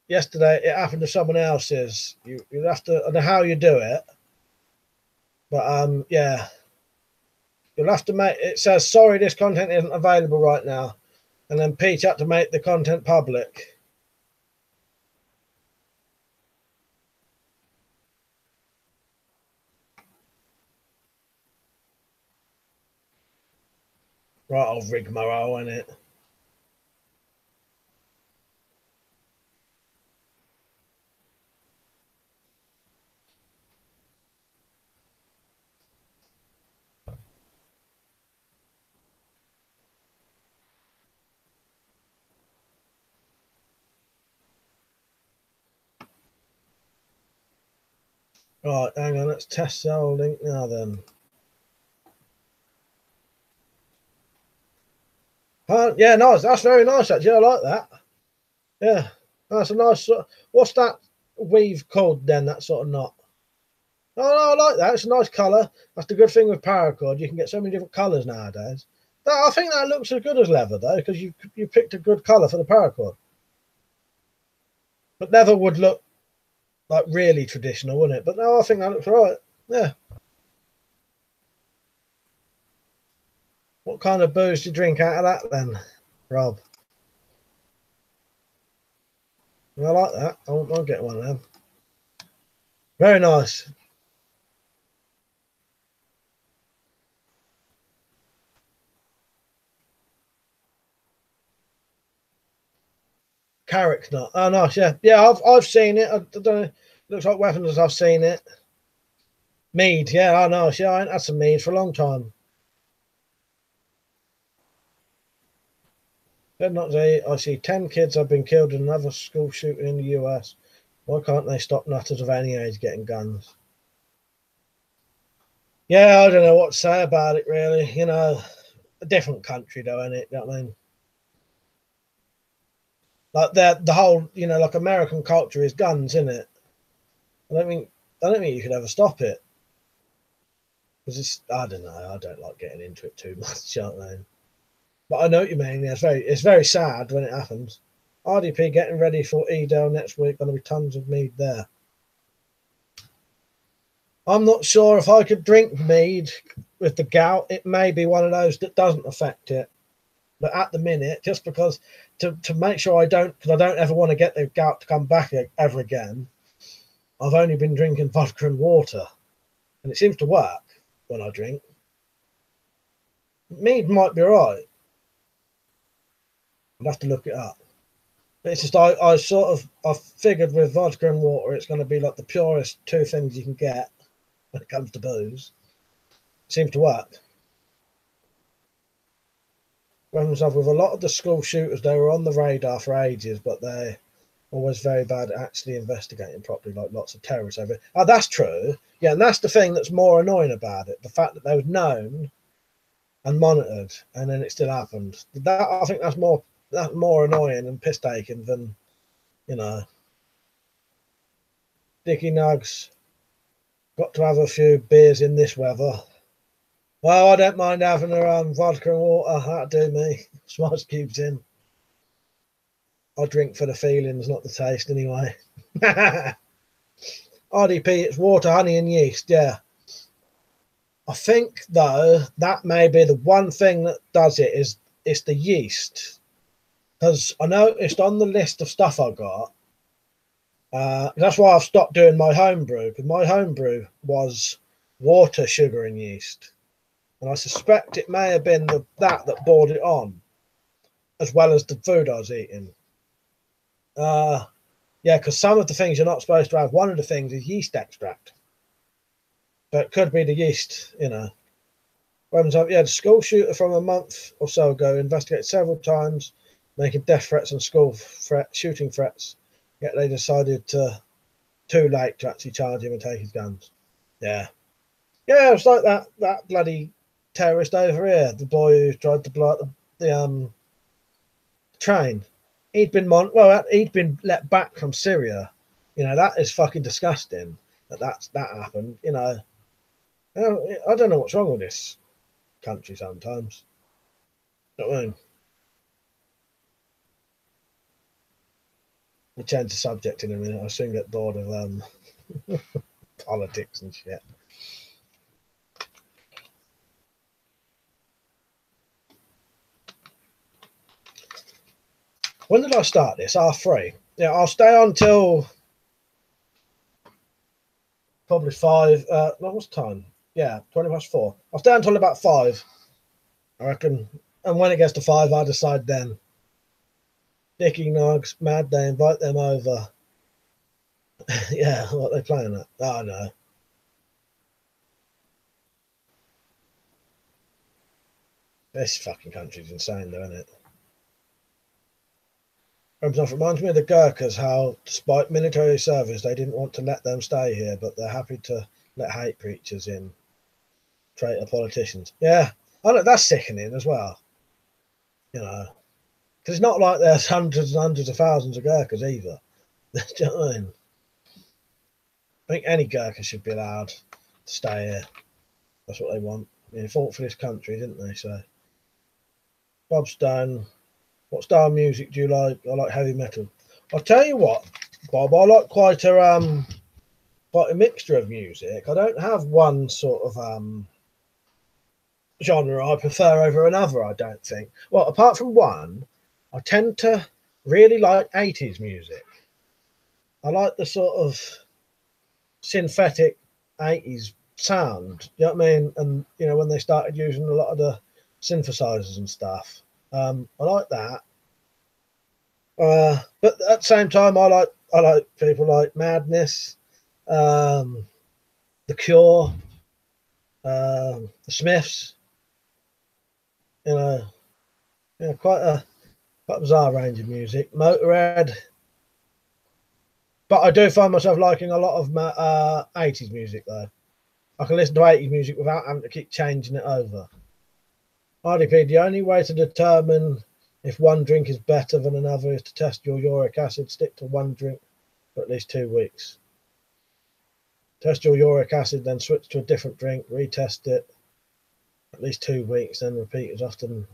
Yesterday, it happened to someone else's. You have to. I don't know how you do it, but yeah, you'll have to make. It says sorry, this content isn't available right now, and then Pete had to make the content public. Right, old rigmarole, isn't it? Right, hang on. Let's test the old link now then. Yeah, nice. That's very nice, actually. I like that. Yeah, that's a nice sort. What's that weave called then? That sort of knot. Oh, no, I like that. It's a nice colour. That's the good thing with paracord. You can get so many different colours nowadays. I think that looks as good as leather though, because you picked a good colour for the paracord. But leather would look like really traditional, wouldn't it? But no, I think that looks right. Yeah. What kind of booze do you drink out of that then, Rob? I like that. I'll get one of them. Very nice. Carrot nut. Oh, nice. Yeah, yeah. I've seen it. I don't know. Looks like weapons. I've seen it. Mead. Yeah, I know. Yeah, I ain't had some mead for a long time. Better not say. I see 10 kids have been killed in another school shooting in the US. Why can't they stop nutters of any age getting guns? Yeah, I don't know what to say about it. Really, a different country though, isn't it? You know what I mean? Like the whole, like American culture is guns, isn't it? I don't think I don't think you could ever stop it because I don't know. I don't like getting into it too much. You know what I mean? But I know what you mean. Yeah, it's very sad when it happens. RDP getting ready for Edel next week. Going to be tons of mead there. I'm not sure if I could drink mead with the gout. It may be one of those that doesn't affect it. But at the minute, just because to make sure I don't, because I don't ever want to get the gout to come back ever again, I've only been drinking vodka and water, and it seems to work when I drink. Mead might be alright. I'd have to look it up. But it's just I figured with vodka and water, it's going to be like the purest two things you can get when it comes to booze. It seems to work. With a lot of the school shooters, they were on the radar for ages, but they're always very bad at actually investigating properly, like lots of terrorists over it. Oh, that's true. Yeah, and that's the thing that's more annoying about it. The fact that they were known and monitored and then it still happened. I think that's more annoying and piss taking than, you know. Dicky Nugs, got to have a few beers in this weather. Well, I don't mind having vodka and water. That'll do me. Smarts cubes in. I drink for the feelings, not the taste, anyway. RDP, it's water, honey, and yeast. Yeah. I think though that may be the one thing that does it is it's the yeast, because I noticed on the list of stuff I got. That's why I've stopped doing my homebrew, because my homebrew was water, sugar, and yeast. And I suspect it may have been that brought it on, as well as the food I was eating. Yeah, because some of the things you're not supposed to have, one of the things is yeast extract. So it could be the yeast, Yeah, the school shooter from a month or so ago investigated several times, making death threats and shooting threats. Yet they decided too late to actually charge him and take his guns. Yeah. Yeah, it's like that bloody terrorist over here, the boy who tried to blow up the train. He'd been let back from Syria. That is fucking disgusting. That happened. I don't know what's wrong with this country sometimes. You know what I mean? We'll change the subject in a minute. I soon get bored of politics and shit. When did I start this? R3. Yeah, I'll stay on till probably 5. What's the time? Yeah, 4:20. I'll stay until about 5, I reckon. And when it gets to 5, I'll decide then. Dicky Nogs, mad, they invite them over. Yeah, what they playing at? Oh, no. This fucking country's insane, though, isn't it? It reminds me of the Gurkhas, how despite military service, they didn't want to let them stay here, but they're happy to let hate preachers in, traitor politicians. Yeah, I know, that's sickening as well. you know, because it's not like there's hundreds and hundreds of thousands of Gurkhas either. Do you know what I mean? I think any Gurkha should be allowed to stay here. That's what they want. I mean, they fought for this country, didn't they? So, Bob Stone, what style of music do you like? I like heavy metal. I'll tell you what, Bob, I like quite a mixture of music. I don't have one sort of genre I prefer over another, I don't think. Well, apart from one, I tend to really like 80s music. I like the sort of synthetic 80s sound, you know what I mean? And, you know, when they started using a lot of the synthesizers and stuff, I like that. But at the same time, I like people like Madness, The Cure, The Smiths, you know, quite a bizarre range of music. Motorhead. But I do find myself liking a lot of 80s music, though. I can listen to 80s music without having to keep changing it over. RDP, the only way to determine if one drink is better than another is to test your uric acid. Stick to one drink for at least 2 weeks. Test your uric acid, then switch to a different drink, retest it at least 2 weeks, then repeat as often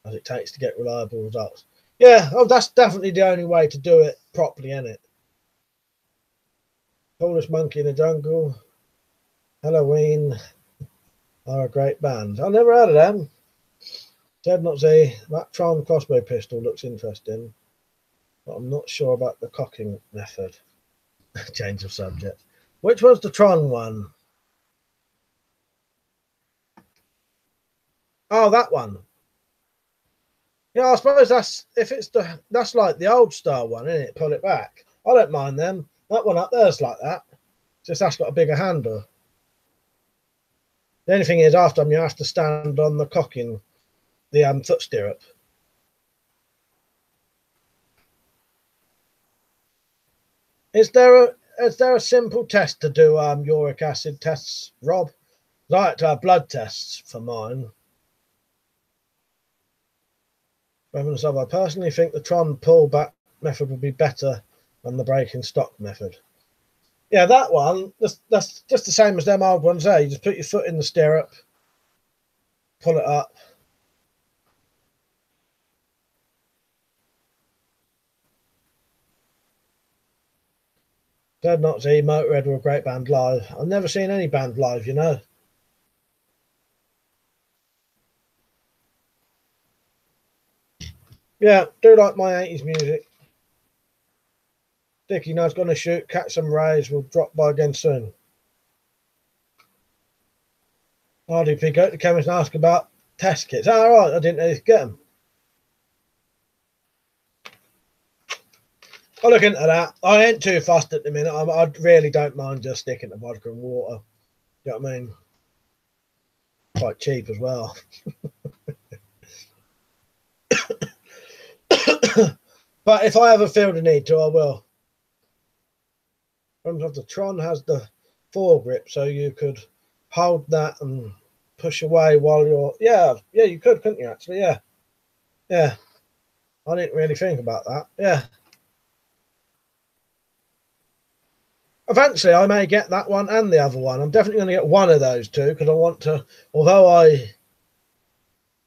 as it takes to get reliable results. Yeah, that's definitely the only way to do it properly, isn't it? Tallest Monkey in the Jungle, Halloween are a great band. I've never heard of them. Ted Not Z, that Carbine Crossbow pistol looks interesting, but I'm not sure about the cocking method. Change of subject. Which was the Tron one? Oh, that one. Yeah, I suppose that's like the old style one, isn't it? Pull it back. I don't mind them. That one up there's like that. Just that's got a bigger handle. The only thing is, after them, you have to stand on the cocking, the foot stirrup. Is there a simple test to do uric acid tests, Rob? I like to have blood tests for mine. I personally think the Tron pullback method would be better than the breaking stock method. Yeah, that one, that's just the same as them old ones there. You just put your foot in the stirrup, pull it up. Ted Not Z, Motorhead were a great band live. I've never seen any band live, you know. Yeah, do like my 80s music. Dickie knows going to shoot, catch some rays, will drop by again soon. RDP, go to the chemist and ask about test kits. All right, I didn't know you could get them. I'll look into that. I ain't too fussed at the minute. I really don't mind just sticking to vodka and water. You know what I mean? Quite cheap as well. But if I ever feel the need to, I will. The Tron has the foregrip, so you could hold that and push away while you're... Yeah, you could, couldn't you, actually? Yeah. I didn't really think about that. Yeah. Eventually, I may get that one and the other one. I'm definitely going to get one of those two because I want to... Although I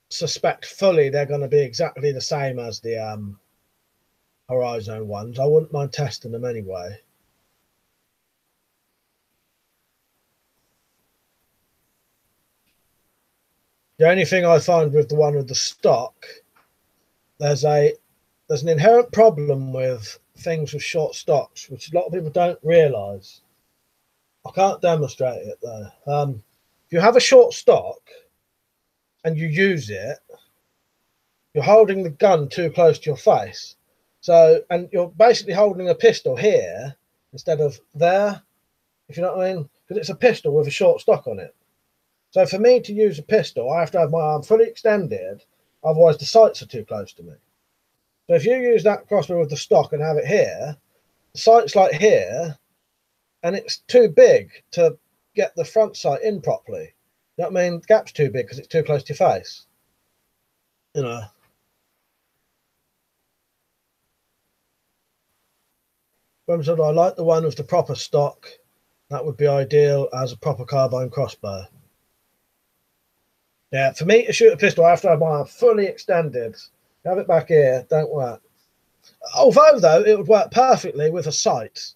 suspect fully they're going to be exactly the same as the Horizon ones, I wouldn't mind testing them anyway. The only thing I find with the one with the stock, there's an inherent problem with things with short stocks, which a lot of people don't realise. I can't demonstrate it though. If you have a short stock and you use it, you're holding the gun too close to your face. So, and you're basically holding a pistol here instead of there, if you know what I mean, because it's a pistol with a short stock on it. So for me to use a pistol, I have to have my arm fully extended, otherwise the sights are too close to me. So if you use that crossbow with the stock and have it here, the sight's like here, and it's too big to get the front sight in properly. You know what I mean? The gap's too big because it's too close to your face. You know. So I like the one with the proper stock. That would be ideal as a proper carbine crossbow. Yeah, for me to shoot a pistol, I have to have my fully extended. Have it back here, don't work. Although, though, it would work perfectly with a sight.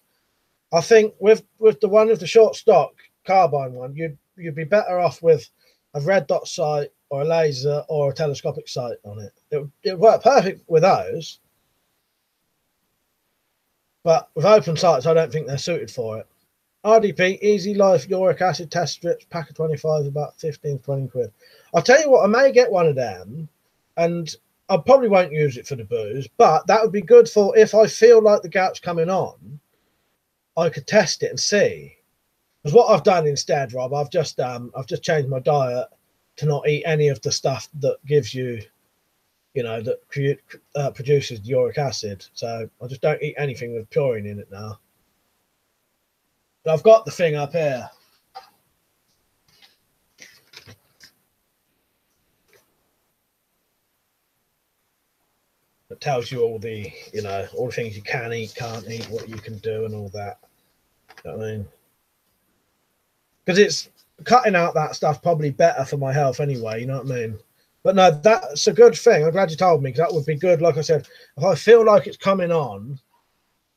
I think with the one with the short stock carbine one, you'd be better off with a red dot sight or a laser or a telescopic sight on it. It would work perfect with those. But with open sights, I don't think they're suited for it. RDP, Easy Life Uric Acid Test Strips, pack of 25, about 15, 20 quid. I'll tell you what, I may get one of them, and I probably won't use it for the booze, but that would be good for if I feel like the gout's coming on, I could test it and see. Because what I've done instead, Rob, I've just changed my diet to not eat any of the stuff that gives you, that produces uric acid. So I just don't eat anything with purine in it now. But I've got the thing up here. It tells you all the, all the things you can eat, can't eat, what you can do and all that. You know what I mean? Because it's cutting out that stuff probably better for my health anyway, you know what I mean? But no, that's a good thing. I'm glad you told me, because that would be good. Like I said, if I feel like it's coming on,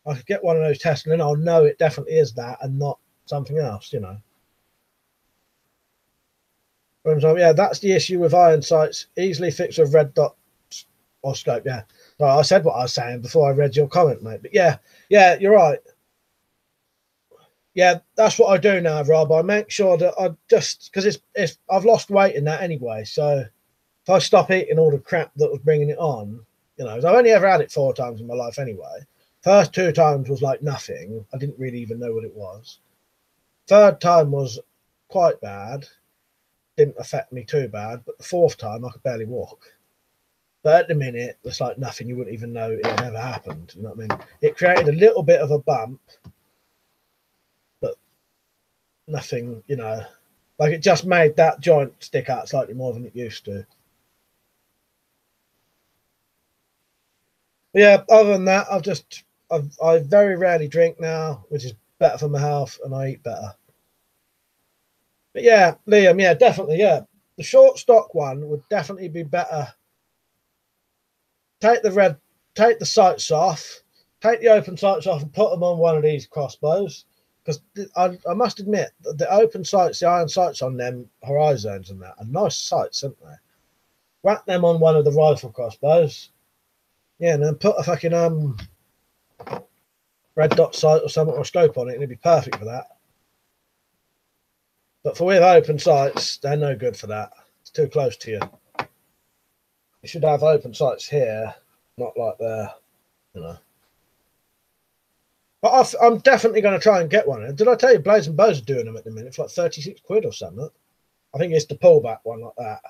I could get one of those tests and then I'll know it definitely is that and not something else, So, yeah, that's the issue with iron sights. Easily fixed with red dot or scope, yeah. Well, I said what I was saying before I read your comment, mate. But yeah, you're right. Yeah, that's what I do now, Rob. I make sure that I just, because it's I've lost weight in that anyway. So if I stop eating all the crap that was bringing it on, I've only ever had it 4 times in my life anyway. First 2 times was like nothing. I didn't really even know what it was. Third time was quite bad. Didn't affect me too bad. But the 4th time, I could barely walk. But at the minute, it's like nothing. You wouldn't even know it had ever happened. You know what I mean? It created a little bit of a bump. But nothing, like it just made that joint stick out slightly more than it used to. But yeah, other than that, I very rarely drink now, which is better for my health, and I eat better. But yeah, Liam, yeah, definitely, yeah. The short stock one would definitely be better. Take the sights off, take the open sights off and put them on one of these crossbows. Because I must admit, the open sights, the iron sights on them horizons and that are nice sights, aren't they? Whack them on one of the rifle crossbows. Yeah, and then put a fucking red dot sight or something or scope on it, and it'd be perfect for that. But for with open sights, they're no good for that. It's too close to you. You should have open sights here, not like there, But I'm definitely going to try and get one. Did I tell you Blades and Bows are doing them at the minute for like 36 quid or something? I think it's the pullback one like that.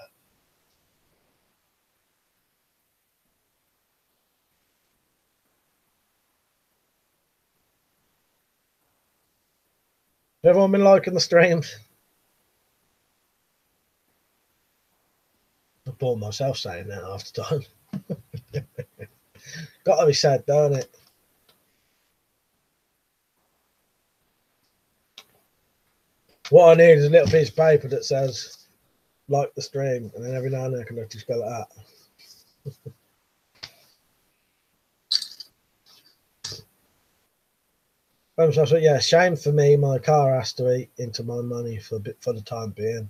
Has everyone been liking the streams? I bore myself saying that half the time. Got to be said, don't it? What I need is a little piece of paper that says like the stream, and then every now and then I can actually spell it out. So yeah, shame for me. My car has to eat into my money for the time being.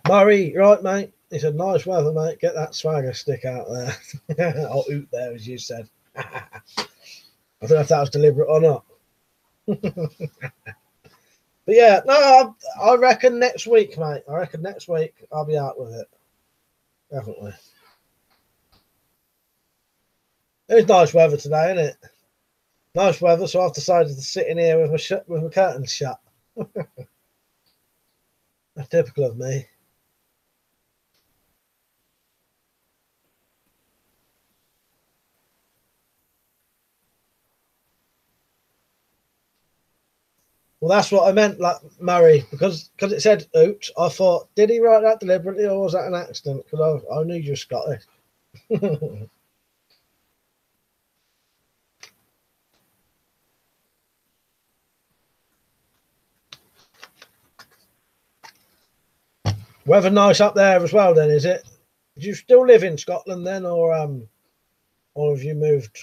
Murray, right, mate? He said, nice weather, mate. Get that swagger stick out there. Or oot there, as you said. I don't know if that was deliberate or not. But yeah, no, I reckon next week, mate. I reckon next week I'll be out with it. Definitely. It's nice weather today, isn't it? Nice weather, so I've decided to sit in here with my curtains shut. That's typical of me. Well, that's what I meant, like Murray, because it said "oops." I thought, did he write that deliberately, or was that an accident? Because I knew you were Scottish. Weather nice up there as well then, is it? Do you still live in Scotland then, or have you moved?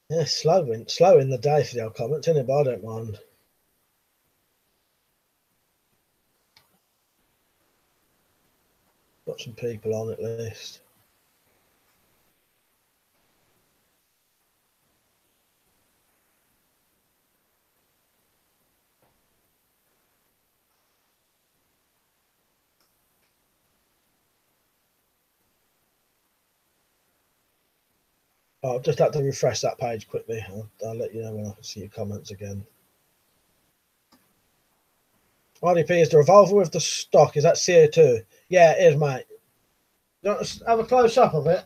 Yeah, slow in the day for the old comments, isn't it? But I don't mind. Got some people on at least. I'll just have to refresh that page quickly. I'll let you know when I can see your comments again. RDP is the revolver with the stock. Is that CO2? Yeah, it is, mate. You want to have a close up of it?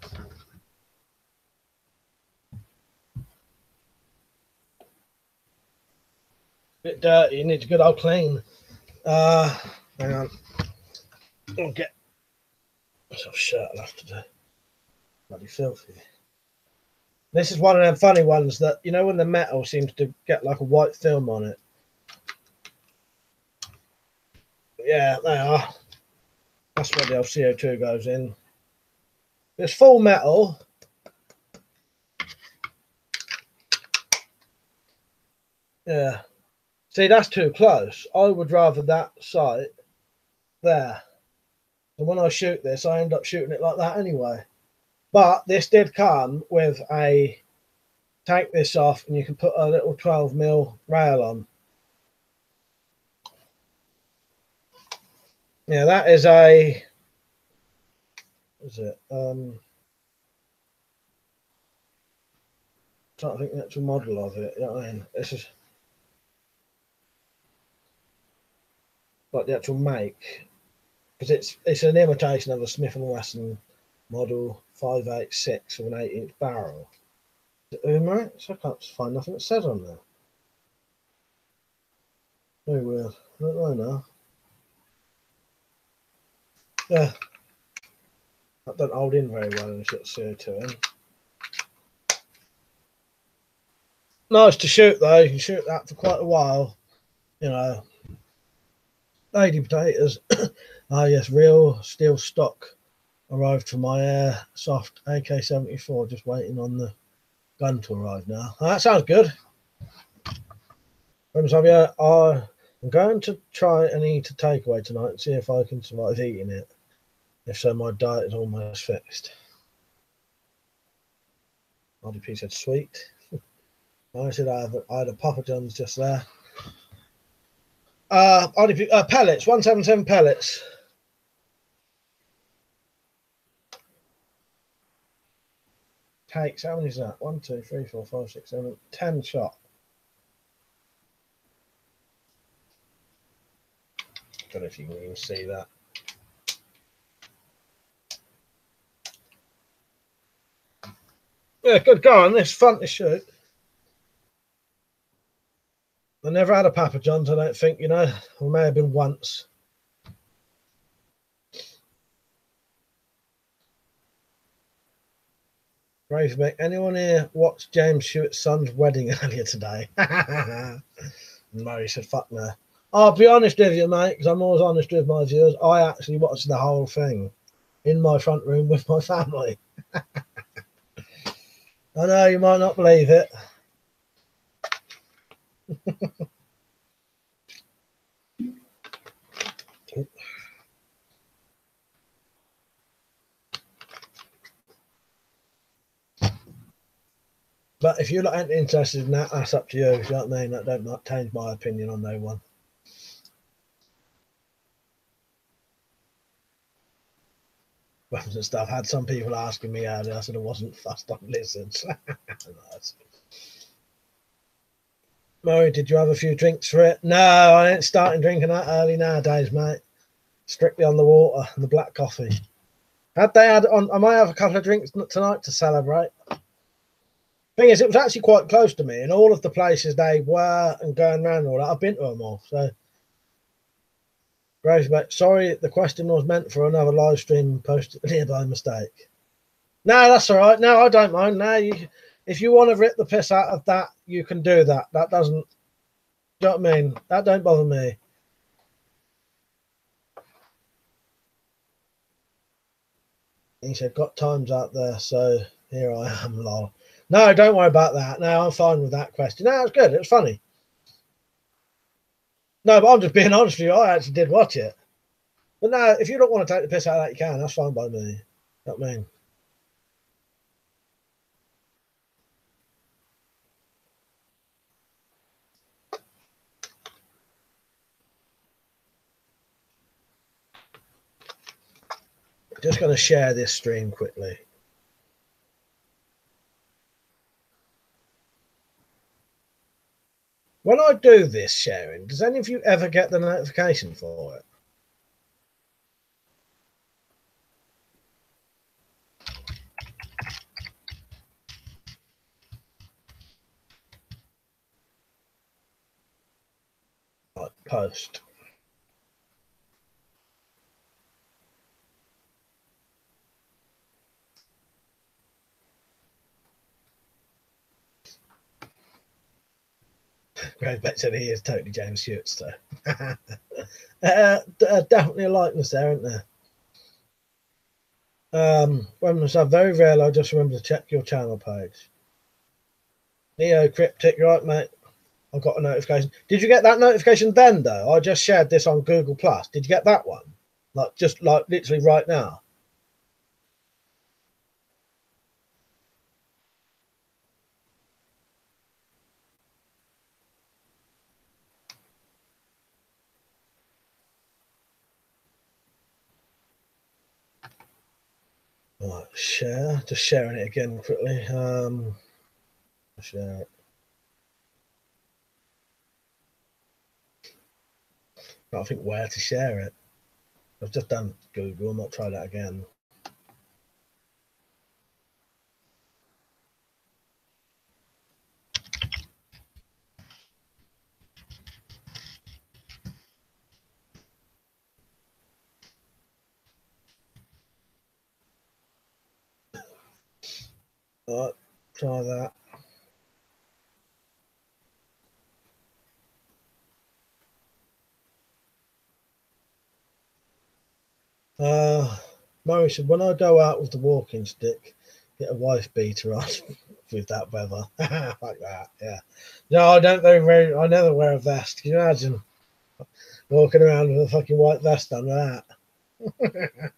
Bit dirty. You need a good old clean. Hang on. I'll get myself shirt. I'll have to do. Bloody filthy. This is one of them funny ones that, you know, when the metal seems to get like a white film on it. Yeah, they are. That's where the old CO2 goes in. It's full metal. Yeah. See, that's too close. I would rather that sight there. And when I shoot this, I end up shooting it like that anyway. But this did come with a, take this off and you can put a little 12mm rail on. Yeah, that is a, what is it? I'm trying to think the actual model of it. You know what I mean? This is like the actual make, because it's an imitation of a Smith & Wesson model 586 with an 8-inch barrel. Is it Umeric? I can't find nothing that says on there. Very weird. I don't know now. Yeah. That don't hold in very well and shit CO2 in. Nice to shoot though. You can shoot that for quite a while. You know. Lady potatoes. Ah yes, real steel stock arrived from my airsoft AK-74. Just waiting on the gun to arrive now. Oh, that sounds good. I'm going to try and eat a takeaway tonight and see if I can survive eating it. If so, my diet is almost fixed. RDP said sweet. I said I had a Papa John's just there. RDP pellets, 177 pellets. Takes, how many is that? 1, 2, 3, 4, 5, 6, 7, 10 shot. Don't know if you can even see that. Yeah, good going. It's fun to shoot. I never had a Papa John's, I don't think, you know. Or may have been once. Gravebeck, anyone here watched James Stewart's son's wedding earlier today? And Murray said, fuck no. I'll be honest with you, mate, because I'm always honest with my viewers. I actually watched the whole thing in my front room with my family. I know you might not believe it. But if you're not interested in that, that's up to you. You know what I mean? That don't change my opinion on no one. Weapons and stuff. Had some people asking me earlier. I said I wasn't fussed on lizards. Murray, did you have a few drinks for it? No, I ain't starting drinking that early nowadays, mate. Strictly on the water and the black coffee. Had they had on, I might have a couple of drinks tonight to celebrate. I Thing is, it was actually quite close to me, and all of the places they were and going around and all that, I've been to them all. So, Grace, sorry, the question was meant for another live stream posted here by mistake. No, that's all right. No, I don't mind. No, if you want to rip the piss out of that, you can do that. That doesn't, you know what I mean? That don't bother me. He said, got times out there, so here I am, lol. No, don't worry about that. No, I'm fine with that question. No, it was good. It was funny. No, but I'm just being honest with you. I actually did watch it. But no, if you don't want to take the piss out of that, you can. That's fine by me. You know what I mean? Just going to share this stream quickly. When I do this sharing, does any of you ever get the notification for it? Like post. Greg Bet said he is totally James Stewart, so definitely a likeness there, isn't there? When was that very rare, I just remember to check your channel page. Neo Cryptic, right, mate? I got a notification. Did you get that notification then, though? I just shared this on Google Plus. Did you get that one? Like, just like literally right now. Right, share. Just sharing it again quickly. Share it. I think where to share it. I've just done Google. I might try that again. All right, try that. Murray said, when I go out with the walking stick, get a wife beater on with that weather. Like that, yeah. No, I don't very I never wear a vest. Can you imagine walking around with a fucking white vest on that? And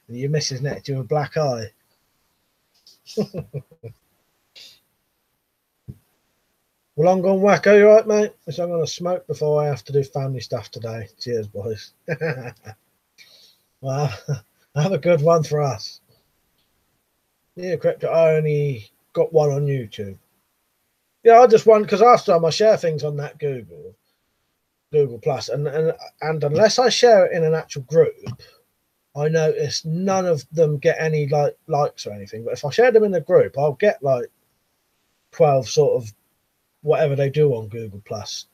your missus next to you with a black eye. Well, I'm gone wacko, you right, mate? So I'm going to smoke before I have to do family stuff today. Cheers, boys. Well, have a good one for us. Yeah, correct. I only got one on YouTube. Yeah, I just want, because after time I share things on that Google Plus, and unless I share it in an actual group, I notice none of them get any likes or anything. But if I share them in a group, I'll get like 12 sort of whatever they do on Google Plus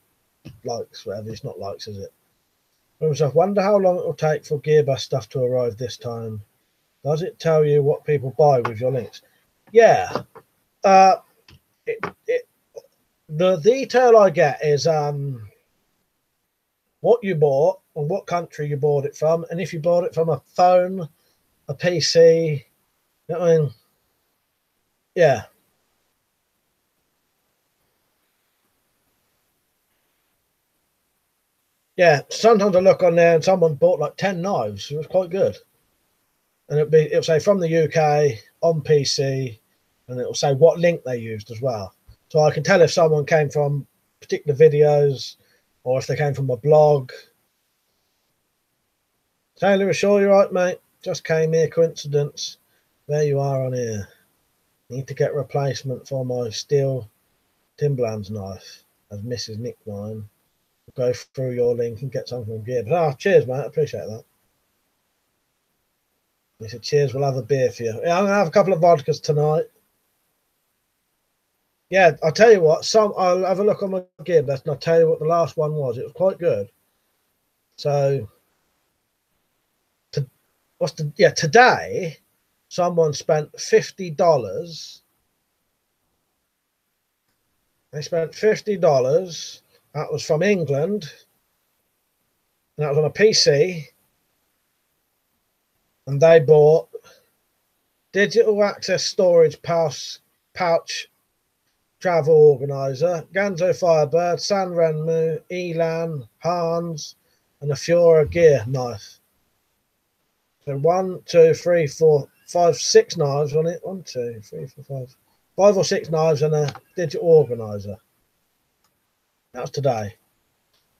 likes, whatever. It's not likes, is it? I wonder how long it will take for Gearbus stuff to arrive this time. Does it tell you what people buy with your links? Yeah. The detail I get is what you bought and what country you bought it from, and if you bought it from a phone, a PC. You know what I mean? Yeah. Yeah, sometimes I look on there and someone bought like 10 knives. It was quite good. And it'll say from the UK on PC, and it'll say what link they used as well. So I can tell if someone came from particular videos or if they came from a blog. Taylor, are sure you're right, mate? Just came here, coincidence. There you are on here. Need to get a replacement for my steel Timberlands knife, as Mrs. Nick mine. Go through your link and get something from gear. But cheers, mate. I appreciate that. He said, cheers, we'll have a beer for you. Yeah, I'm going to have a couple of vodkas tonight. Yeah, I'll tell you what. I'll have a look on my gear best, and I'll tell you what the last one was. It was quite good. So, today, someone spent $50. They spent $50. That was from England, and that was on a PC. And they bought digital access storage pouch travel organizer, Ganzo Firebird, San Renmu, Elan, Hans, and a Fiora gear knife. So 1, 2, 3, 4, 5, 6 knives on it. 1, 2, 3, 4, 5. 5 or 6 knives and a digital organizer. That's today.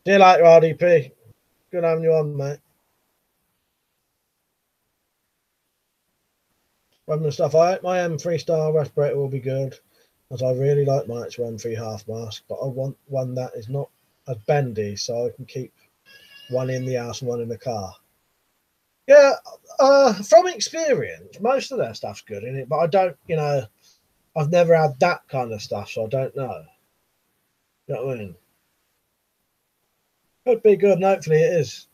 See you later, RDP. Good having you on, mate. Weapon and stuff. I hope my M3 style respirator will be good, as I really like my actual M3 half mask, but I want one that is not as bendy, so I can keep one in the house and one in the car. Yeah, from experience, most of their stuff's good in it, but I don't, I've never had that kind of stuff, so I don't know. You know what I mean? Could be good, and hopefully it is.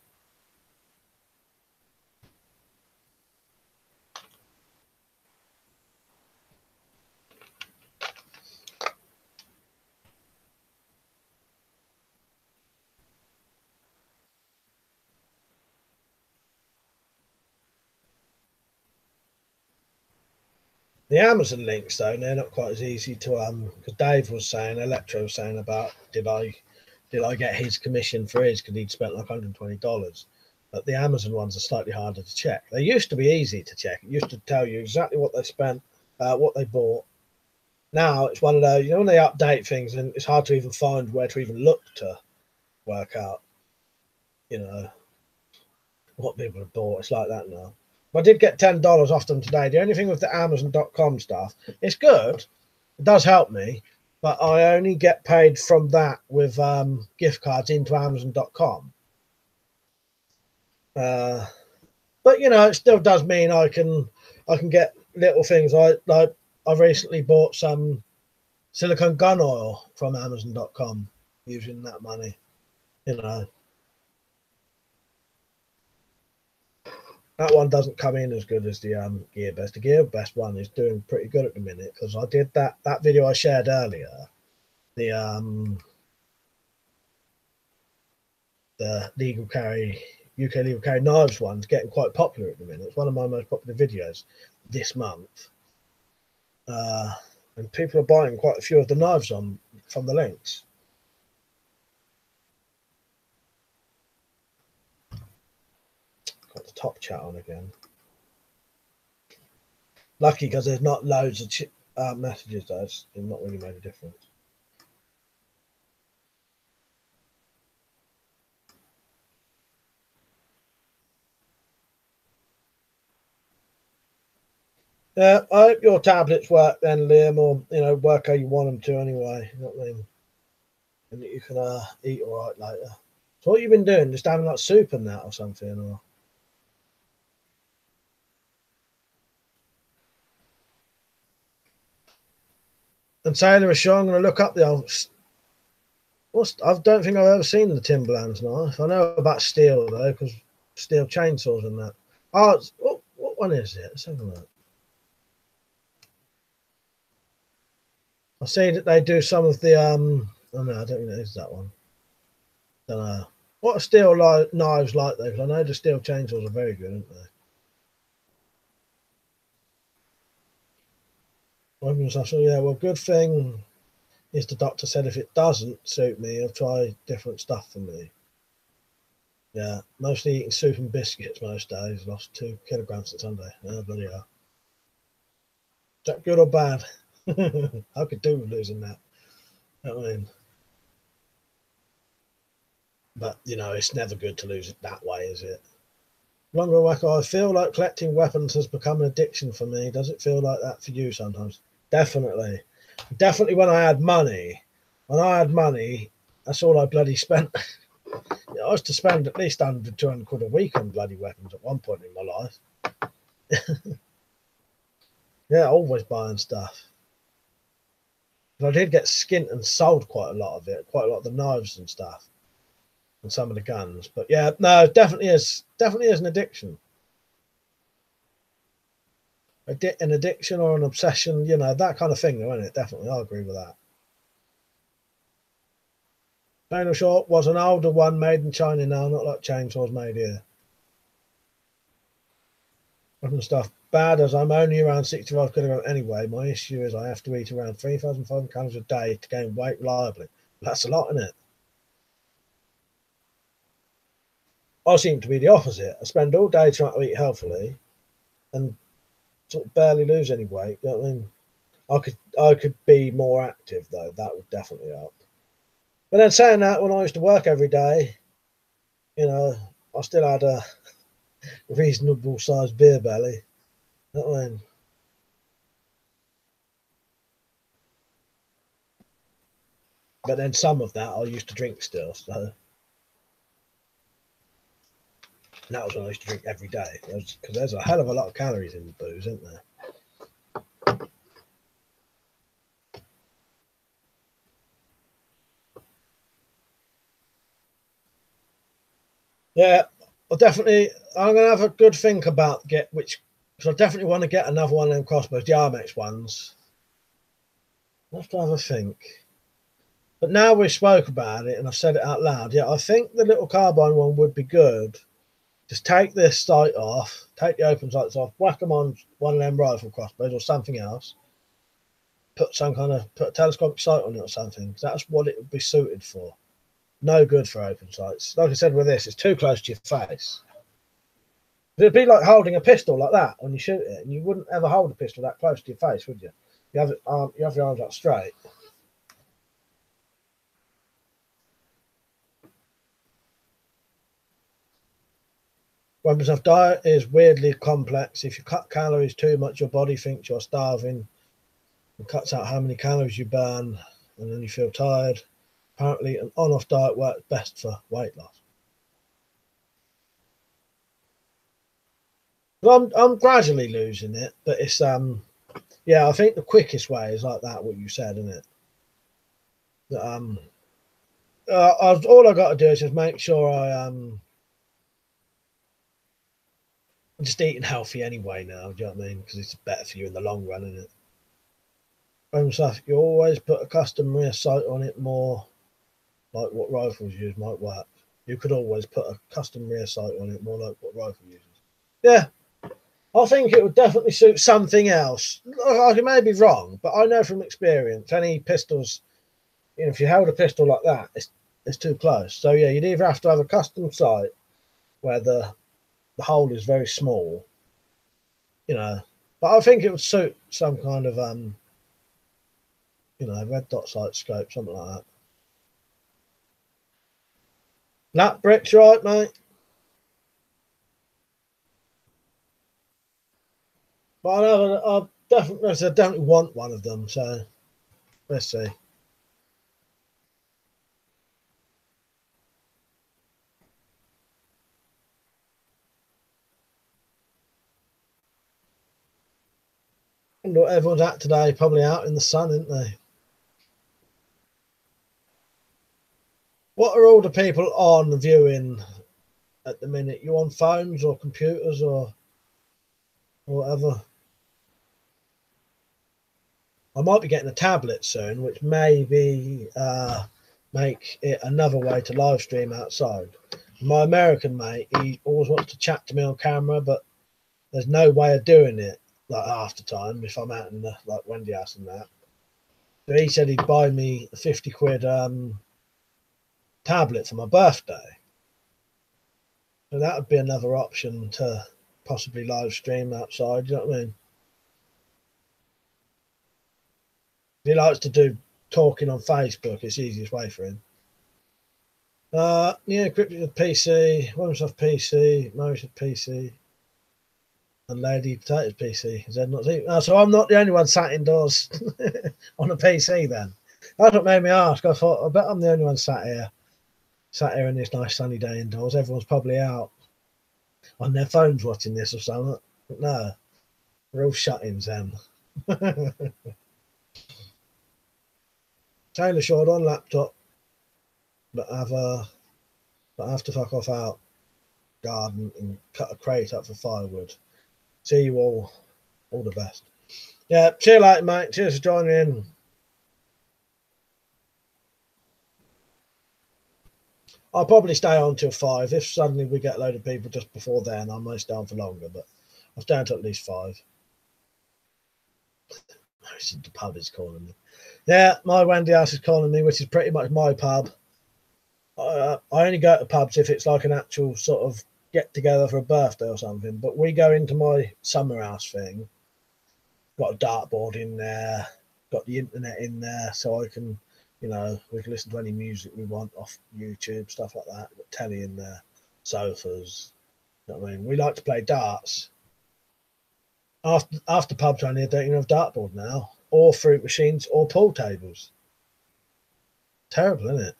The Amazon links, though, they're not quite as easy to because Dave was saying, Electro was saying about did I get his commission for his because he'd spent like $120. But the Amazon ones are slightly harder to check. They used to be easy to check. It used to tell you exactly what they spent, what they bought. Now it's one of those, when they update things and it's hard to even find where to even look to work out, what people have bought. It's like that now. I did get $10 off them today. The only thing with the Amazon.com stuff, it's good. It does help me, but I only get paid from that with gift cards into Amazon.com. But it still does mean I can get little things. I recently bought some silicone gun oil from Amazon.com using that money. That one doesn't come in as good as the Gear Best. The Gear Best one is doing pretty good at the minute because I did that video I shared earlier. The UK legal carry knives one's getting quite popular at the minute. It's one of my most popular videos this month, and people are buying quite a few of the knives from the links. Got the top chat on again. Lucky because there's not loads of messages, though. It's not really made a difference. Yeah, I hope your tablets work then, Liam, or work how you want them to anyway. You know what I mean? And you can eat all right later. So what you been doing? Just having like soup and that or something, or? And Sailor Sean, I'm going to look up the old. I don't think I've ever seen the Timberlands knife. I know about steel though, because steel chainsaws and that. Oh, what one is it? Let's have a look. I see that they do some of the Oh no, I don't think it is that one. Don't know. What are steel knives like though? Because I know the steel chainsaws are very good, aren't they? Yeah, well, good thing is the doctor said if it doesn't suit me, he'll try different stuff for me. Yeah, mostly eating soup and biscuits most days. Lost 2 kilograms since Sunday. Oh, bloody hell. Is that good or bad? I could do with losing that. I mean, but it's never good to lose it that way, is it? Longer Wacko, I feel like collecting weapons has become an addiction for me. Does it feel like that for you sometimes? Definitely. Definitely when I had money. When I had money, that's all I bloody spent. I used to spend at least 100, 200 quid a week on bloody weapons at one point in my life. Yeah, always buying stuff. But I did get skint and sold quite a lot of it, quite a lot of the knives and stuff, and some of the guns. But yeah, no, definitely is an addiction. An addiction or an obsession, you know, that kind of thing, though, isn't it? Definitely, I agree with that. Chainsaw Short was an older one made in China now, not like chainsaws made here. And stuff bad as I'm only around 65 kilograms anyway. My issue is I have to eat around 3,500 calories a day to gain weight reliably. That's a lot, isn't it? I seem to be the opposite. I spend all day trying to eat healthily and sort of barely lose any weight. You know what I mean? I could be more active though. That would definitely help. But then saying that, when I used to work every day, you know, I still had a reasonable sized beer belly. You know what I mean? But then some of that I used to drink still. So that was when I used to drink every day. Because there's a hell of a lot of calories in booze, isn't there? Yeah, I'm going to have a good think about because I definitely want to get another one of them crossbows, the Armex ones. I'll have to have a think. But now we spoke about it and I've said it out loud, yeah, I think the little carbine one would be good. Just take this sight off, take the open sights off, whack them on one of them rifle crossbows or something else. Put a telescopic sight on it or something. That's what it would be suited for. No good for open sights. Like I said with this, it's too close to your face. It'd be like holding a pistol like that when you shoot it, and you wouldn't ever hold a pistol that close to your face, would you? You have your arms up straight. Weapons of diet is weirdly complex. If you cut calories too much, your body thinks you're starving and cuts out how many calories you burn, and then you feel tired. Apparently, an on-off diet works best for weight loss. But I'm gradually losing it, but it's yeah, I think the quickest way is like that, what you said, isn't it? All I got to do is just make sure I'm just eating healthy anyway now. Do you know what I mean? Because it's better for you in the long run, isn't it? Stuff you always put a custom rear sight on it, more like what rifles use might work. You could always put a custom rear sight on it, more like what rifle uses. Yeah, I think it would definitely suit something else. I may be wrong, but I know from experience, any pistols, you know, if you held a pistol like that, it's too close. So yeah, you'd either have to have a custom sight where the hole is very small, you know. But I think it would suit some kind of you know, red dot sight scope, something like that. That brick's right, mate. But I definitely want one of them. So let's see. I wonder what everyone's at today. Probably out in the sun, isn't they? What are all the people on viewing at the minute? You on phones or computers or whatever? I might be getting a tablet soon, which maybe make it another way to live stream outside. My American mate, he always wants to chat to me on camera, but there's no way of doing it like half the time if I'm out in the like Wendy house and that. So he said he'd buy me a 50 quid tablet for my birthday. So that would be another option to possibly live stream outside. You know what I mean? He likes to do talking on Facebook. It's the easiest way for him. Yeah, Cryptic PC, Microsoft PC, Microsoft PC, and Lady Potatoes PC. Is that not so I'm not the only one sat indoors on a PC then. That's what made me ask. I thought, I bet I'm the only one sat here in this nice sunny day indoors. Everyone's probably out on their phones watching this or something. But no, we're all shut-ins then. tailor short on laptop, but have to fuck off out garden and cut a crate up for firewood. See you all the best. Yeah, see you later, mate. Cheers for joining in. I'll probably stay on till 5. If suddenly we get a load of people just before then, I might stay on for longer, but I'll stay until at least 5. The pub is calling me. Yeah, my Wendy house is calling me, which is pretty much my pub. I only go to pubs if it's like an actual sort of get together for a birthday or something. But we go into my summer house thing. Got a dartboard in there. Got the internet in there, so I can, we can listen to any music we want off YouTube, stuff like that. Got telly in there, sofas. You know what I mean? We like to play darts. After pubs around here don't even have dartboard now, or fruit machines, or pool tables. Terrible, isn't it?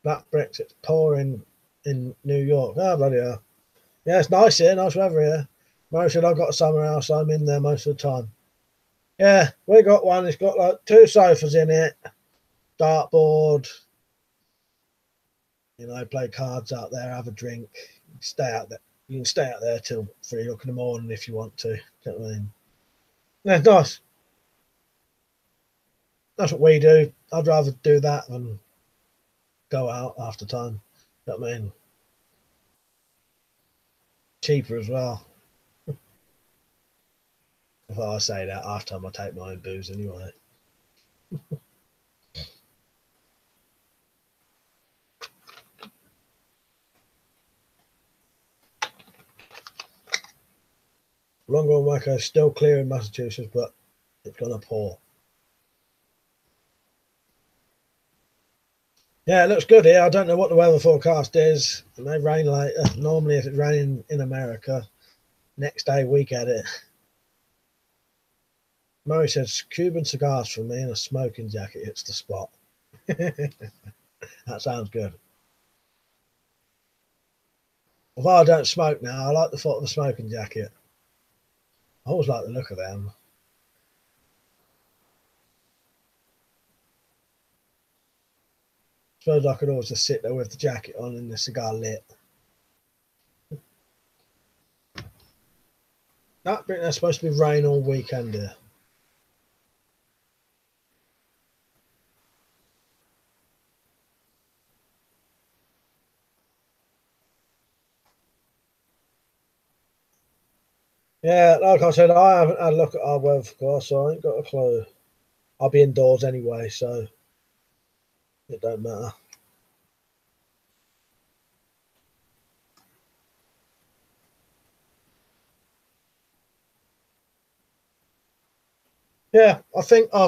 Black bricks, it's pouring in New York. Oh, bloody hell. Yeah, it's nice here, nice weather here. Mary said I've got a summer house, I'm in there most of the time. Yeah, we got one. It's got like 2 sofas in it, dartboard. Play cards out there, have a drink, stay out there. You can stay out there till 3 o'clock in the morning if you want to. You know what I mean? Yeah, it's nice. That's what we do. I'd rather do that than go out after time. You know what I mean? Cheaper as well. If I say that, half time I take my own booze anyway. Longhorn Wacko still clear in Massachusetts, but it's gonna pour. Yeah, it looks good here. I don't know what the weather forecast is. It may rain later. Normally, if it's raining in America, next day we get it. Murray says, Cuban cigars for me and a smoking jacket. It's the spot. That sounds good. Although I don't smoke now, I like the thought of a smoking jacket. I always like the look of them. Suppose I could always just sit there with the jacket on and the cigar lit. I think there's supposed to be rain all weekend here. Yeah, like I said, I haven't had a look at our weather forecast, so I ain't got a clue. I'll be indoors anyway, so it don't matter. Yeah, I think I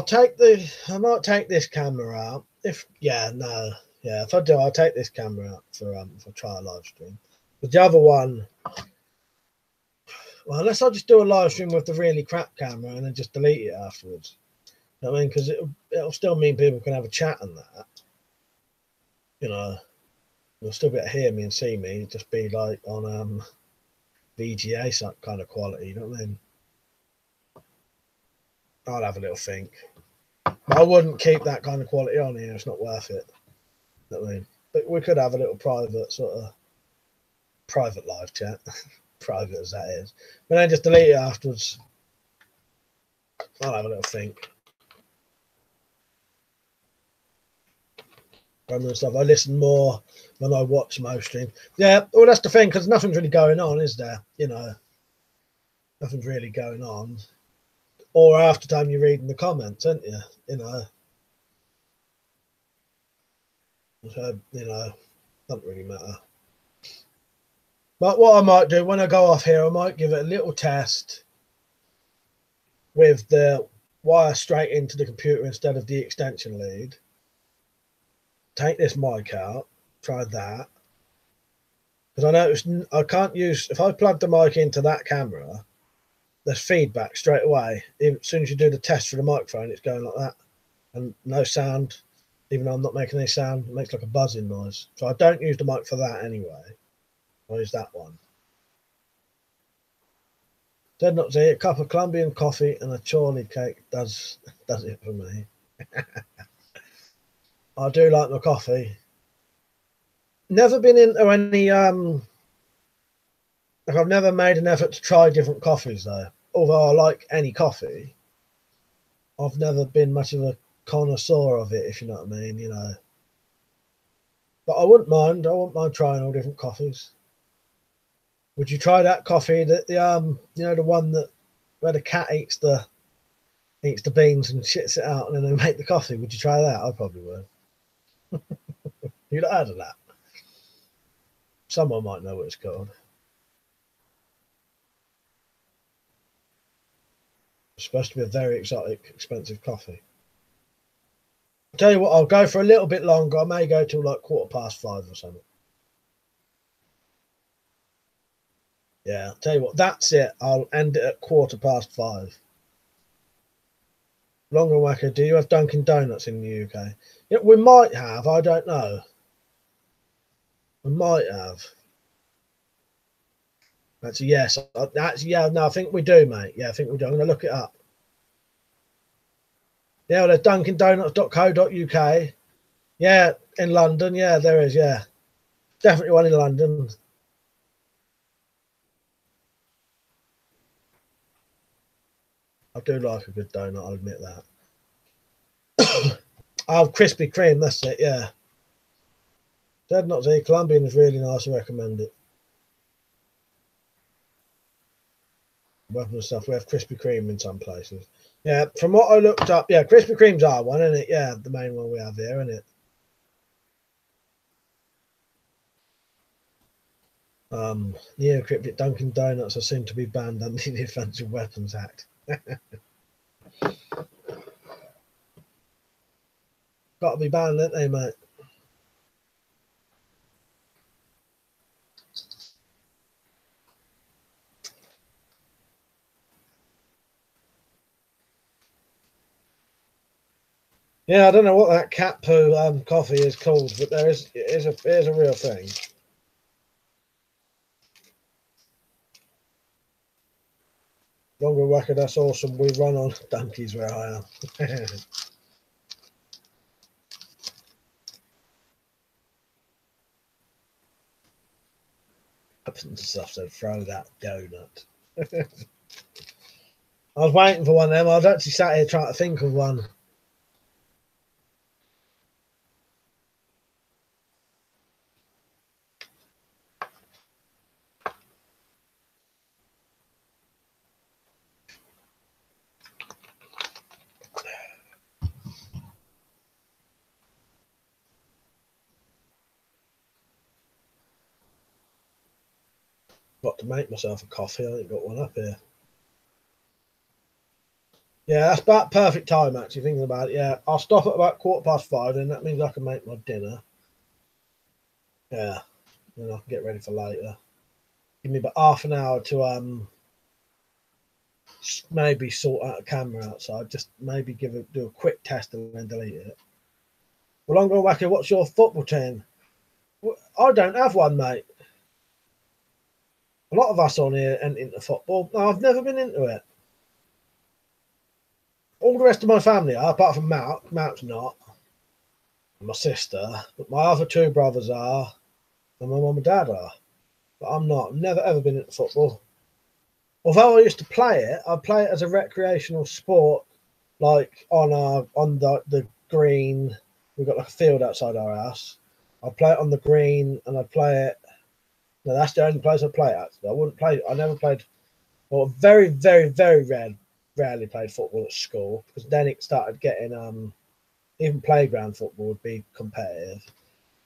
might take this camera out. If I do, I'll take this camera out for try a live stream. But the other one, well, unless I just do a live stream with the really crap camera and then just delete it afterwards. You know what I mean? Because it'll still mean people can have a chat and that. You'll still be able to hear me and see me. It'll just be like on VGA kind of quality. You know what I mean? I'll have a little think. But I wouldn't keep that kind of quality on here. It's not worth it. You know what I mean? But we could have a little private live chat. Private as that is. But then just delete it afterwards. I'll have a little think. And stuff. I listen more when I watch most streams. Yeah, well, that's the thing, because nothing's really going on, is there? Nothing's really going on. Or after time you're reading the comments, aren't you? So, doesn't really matter. But what I might do when I go off here, I might give it a little test with the wire straight into the computer instead of the extension lead. Take this mic out, try that. Because I noticed I can't use, if I plug the mic into that camera, there's feedback straight away. Even as soon as you do the test for the microphone, it's going like that. And no sound, even though I'm not making any sound, it makes like a buzzing noise. So I don't use the mic for that anyway. I use that one. Dead not to eat, a cup of Colombian coffee and a chorley cake does it for me. I do like my coffee. Never been into any like I've never made an effort to try different coffees though. Although I like any coffee, I've never been much of a connoisseur of it, if you know what I mean, you know. But I wouldn't mind. I wouldn't mind trying all different coffees. Would you try that coffee that the you know, the one that where the cat eats the beans and shits it out and then they make the coffee? Would you try that? I probably would. You'd have heard of that. Someone might know what it's called. It's supposed to be a very exotic, expensive coffee. I'll tell you what, I'll go for a little bit longer. I may go till like 5:15 or something. Yeah, I'll tell you what, that's it. I'll end it at 5:15. Longer Wacker, do you have Dunkin' Donuts in the UK? Yeah, we might have. I don't know. We might have. That's a yes. That's yeah. No, I think we do, mate. Yeah, I think we do. I'm going to look it up. Yeah, well, there's DunkinDonuts.co.uk. Yeah, in London. Yeah, there is. Yeah, definitely one in London. I do like a good donut. I'll admit that. Oh, Krispy Kreme. That's it. Yeah. Dead not to eat. Colombian is really nice. I recommend it. Weapon stuff. We have Krispy Kreme in some places. Yeah, from what I looked up, yeah, Krispy Kreme's our one, isn't it? Yeah, the main one we have here, isn't it? Neo-cryptic Dunkin' Donuts are soon to be banned under the Offensive Weapons Act. Got to be banned, don't they, mate? Yeah, I don't know what that cat poo coffee is called, but it is a real thing. Longer Wacker, that's awesome. We run on donkeys where I am. And stuff, so throw that donut. I was waiting for one of them. I was actually sat here trying to think of one. Got to make myself a coffee. I ain't got one up here. Yeah, that's about perfect time, actually, thinking about it. Yeah, I'll stop at about 5:15, and that means I can make my dinner. Yeah, then I can get ready for later. Give me about half an hour to maybe sort out a camera outside. Just maybe do a quick test and then delete it. Well, I'm going to Wacker, what's your football team? I don't have one, mate. A lot of us on here ain't into football. No, I've never been into it. All the rest of my family are, apart from Mount. Mount's not. And my sister. But my other two brothers are. And my mum and dad are. But I'm not. I've never ever been into football. Although I used to play it, I'd play it as a recreational sport, like on the green. We've got like a field outside our house. I'd play it on the green and I'd play it. No, that's the only place I play it, actually. I never played, or very, very, very rarely played football at school, because then it started getting, even playground football would be competitive.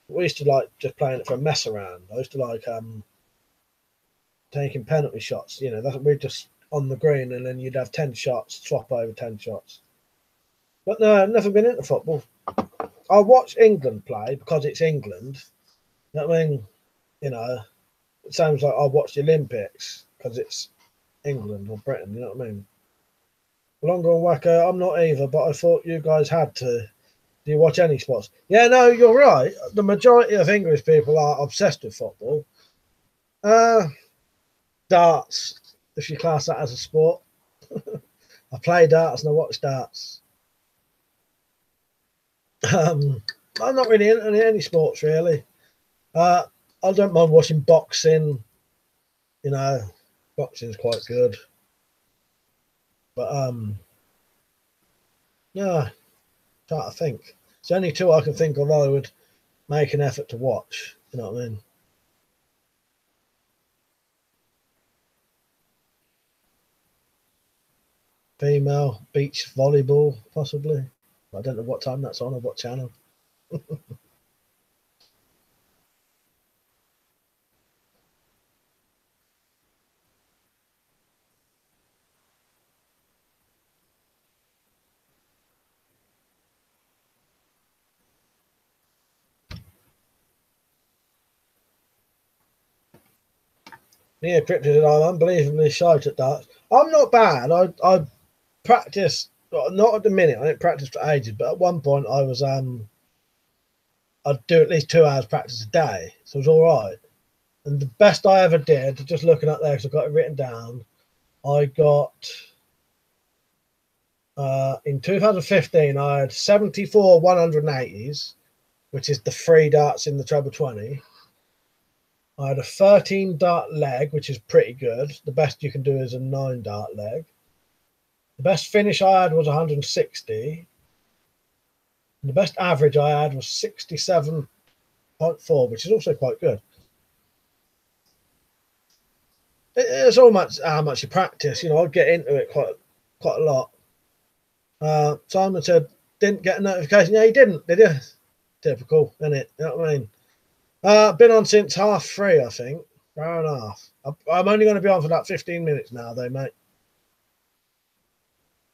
We used to like just playing it for a mess around. I used to like taking penalty shots. You know, we're just on the green and then you'd have 10 shots, swap over 10 shots. But no, I've never been into football. I watch England play because it's England. You know what I mean? You know, it sounds like I watch the Olympics because it's England or Britain. You know what I mean? Longer and Wacker, I'm not either, but I thought you guys had to. Do you watch any sports? Yeah, no, you're right. The majority of English people are obsessed with football. Darts. if you class that as a sport. I play darts and I watch darts. I'm not really into any sports really. I don't mind watching boxing. You know, boxing's quite good. But yeah, trying to think. It's only two I can think of I would make an effort to watch. You know what I mean? Female beach volleyball, possibly. I don't know what time that's on or what channel. Yeah, Cryptid, I'm unbelievably shite at darts. I'm not bad. I practice, not at the minute. I didn't practice for ages, but at one point I was I'd do at least 2 hours practice a day, so it was all right. And the best I ever did, just looking up there because I've got it written down, I got in 2015 I had 74 180s, which is the 3 darts in the treble 20. I had a 13 dart leg, which is pretty good. The best you can do is a 9 dart leg. The best finish I had was 160. And the best average I had was 67.4, which is also quite good. It's all much how much you practice. You know, I'd get into it quite a lot. Simon said, didn't get a notification. Yeah, he didn't, did you? Typical, isn't it? You know what I mean? Been on since 3:30, I think. Hour and a half. I'm only going to be on for about 15 minutes now, though, mate.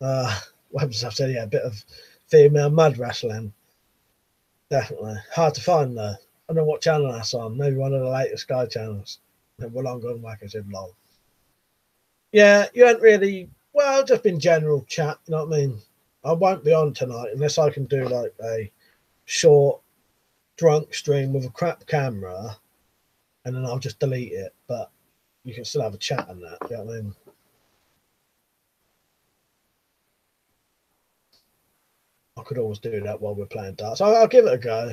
I've said, yeah, a bit of female mud wrestling. Definitely. Hard to find, though. I don't know what channel that's on. Maybe one of the latest Sky channels. Well, I'm going back and said, lol. Yeah, you ain't really, well, just been general chat, you know what I mean? I won't be on tonight unless I can do like a short drunk stream with a crap camera and then I'll just delete it. But you can still have a chat on that, you know what I mean? I could always do that while we're playing darts. I'll give it a go.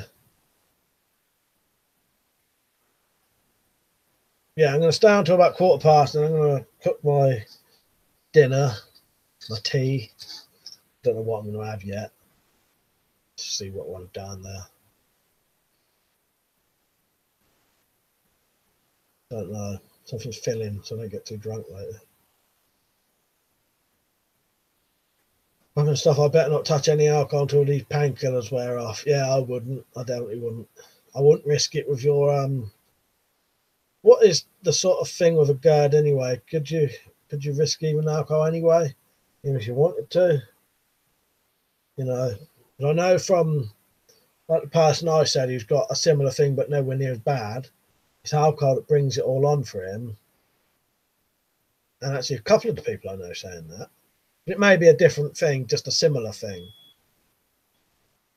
Yeah, I'm going to stay until about 1:15 and I'm going to cook my dinner, my tea. Don't know what I'm going to have yet. Let's see what I've done there. Don't know. Something's filling, so I don't get too drunk later. Other stuff, I better not touch any alcohol until these painkillers wear off. Yeah, I wouldn't. I definitely wouldn't. I wouldn't risk it with your what is the sort of thing with a guard anyway? Could you risk even alcohol anyway? Even if you wanted to? You know. But I know from like the person I said who's got a similar thing but nowhere near as bad, it's alcohol that brings it all on for him. And actually a couple of the people I know saying that. It may be a different thing, just a similar thing.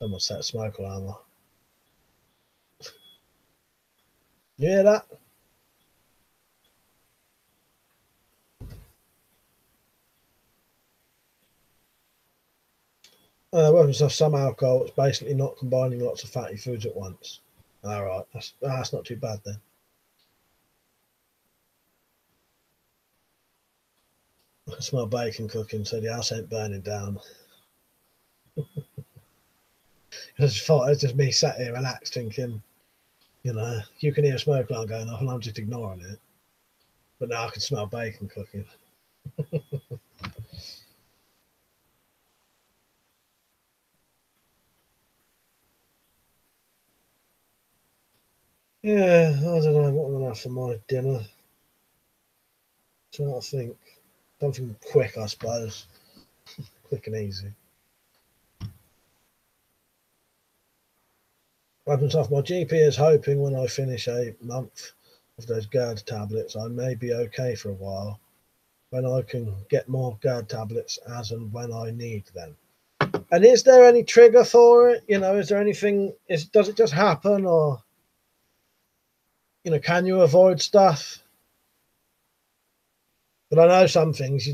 Someone set a smoke alarm. You hear that? Weapons have some alcohol. It's basically not combining lots of fatty foods at once. All right, that's not too bad then. I can smell bacon cooking, so the house ain't burning down. I just thought it's just me sat here relaxed thinking, you know, you can hear a smoke alarm going off and I'm just ignoring it. But now I can smell bacon cooking. Yeah, I don't know what I'm going to have for my dinner. Trying to think. Something quick, I suppose. Quick and easy. Weapons off. My GP is hoping when I finish a month of those GERD tablets, I may be okay for a while. When I can get more GERD tablets as and when I need them. And is there any trigger for it? You know, is there anything? Does it just happen, or you know, can you avoid stuff? But I know some things you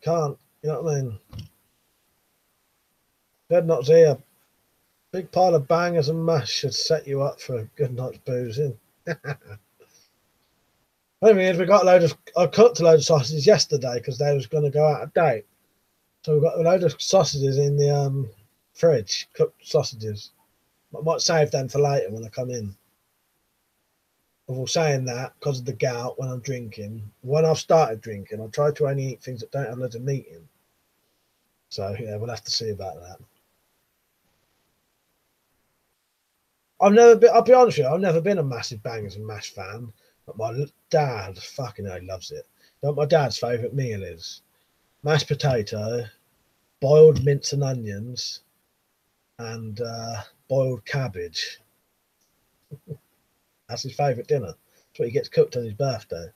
can't. You know what I mean? Dreadnought's here. Big pile of bangers and mash should set you up for a good night's boozing. Only thing is, I cooked a load of sausages yesterday because they was going to go out of date. So we've got a load of sausages in the fridge, cooked sausages. I might save them for later when I come in. Of saying that, because of the gout when I'm drinking, when I've started drinking, I try to only eat things that don't have loads of meat in. So yeah, we'll have to see about that. I'll be honest with you, I've never been a massive bangers and mash fan, but my dad fucking hell loves it. You know what my dad's favourite meal is? Mashed potato, boiled mince and onions, and boiled cabbage. That's his favourite dinner. That's what he gets cooked on his birthday.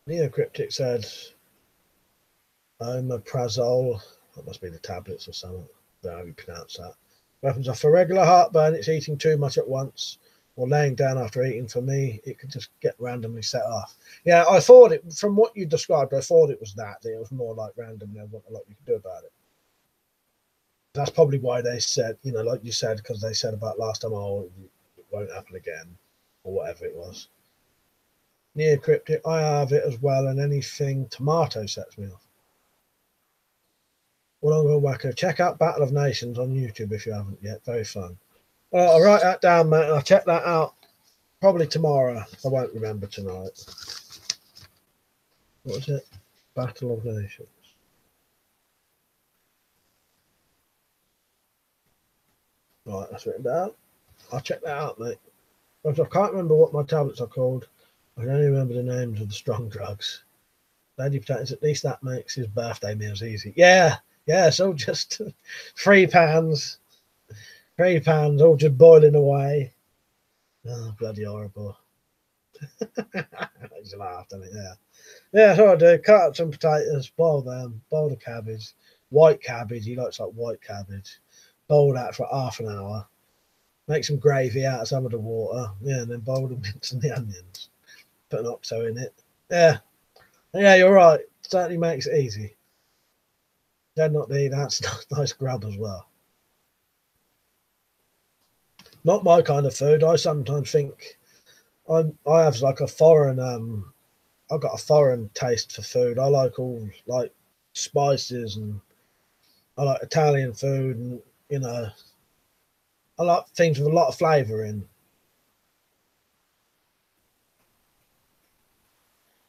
Neocryptic said omeprazole. That must be the tablets or something. I don't know how you pronounce that. Weapons are for regular heartburn. It's eating too much at once or laying down after eating. For me, it could just get randomly set off. Yeah, I thought it, from what you described, I thought it was that it was more like random. There wasn't a lot you could do about it. That's probably why they said, you know, like you said, because they said about last time, oh, it won't happen again, or whatever it was. Neocryptic, I have it as well, and anything tomato sets me off. Well, I'm going wacko. Check out Battle of Nations on YouTube if you haven't yet. Very fun. Well, I'll write that down, mate, and I'll check that out probably tomorrow. I won't remember tonight. What was it? Battle of Nations. Right, that's written down. I'll check that out, mate. Because I can't remember what my tablets are called. I can only remember the names of the strong drugs. Lady Potatoes, at least that makes his birthday meals easy. Yeah, so just 3 pans, all just boiling away. Oh, bloody horrible. He's laughed, hasn't he? Yeah, so I do. Cut up some potatoes, boil them, boil the cabbage. White cabbage, he likes like white cabbage. Boil that for half an hour. Make some gravy out of some of the water. Yeah, and then boil the mince and the onions. Put an oxo in it. Yeah, you're right. Certainly makes it easy. Dreadnought D, that's nice grub as well. Not my kind of food. I sometimes think I have like a foreign I've got a foreign taste for food. I like all like spices, and I like Italian food, and you know, I like things with a lot of flavour in.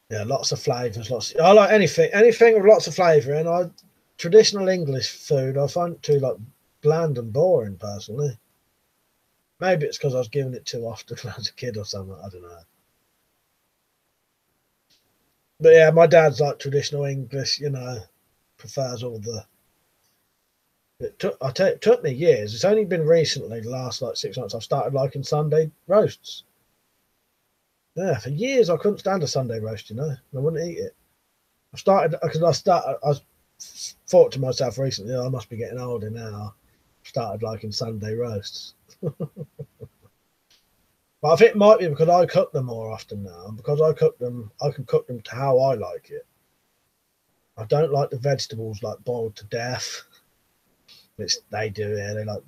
Yeah, lots of flavours. I like anything with lots of flavour in. Traditional English food I find too like bland and boring personally. Maybe it's because I was given it too often when I was a kid or something. I don't know. But yeah, my dad's like traditional English. You know, prefers all the. It took me years. It's only been recently, the last like 6 months, I've started liking Sunday roasts. Yeah, for years I couldn't stand a Sunday roast. You know, I wouldn't eat it. I thought to myself recently, oh, I must be getting older now. Started liking Sunday roasts. But I think it might be because I cook them more often now. And because I cook them, I can cook them to how I like it. I don't like the vegetables like boiled to death. Which they do, yeah. They like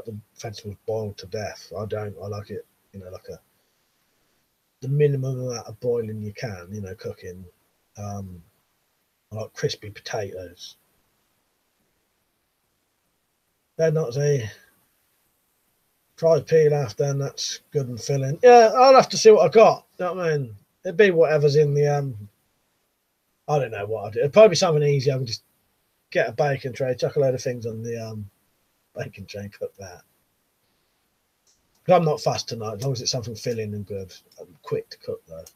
the vegetables boiled to death. I don't. I like it, you know, like the minimum amount of boiling you can, you know, cooking. I like crispy potatoes. They're not a try pilaf, then that's good and filling. Yeah, I'll have to see what I got. You know what I mean? It'd be whatever's in the I don't know what I do. It'd probably be something easy. I can just get a bacon tray, chuck a load of things on the bacon tray, and cook that. But I'm not fussed tonight, as long as it's something filling and good. I'm quick to cook though.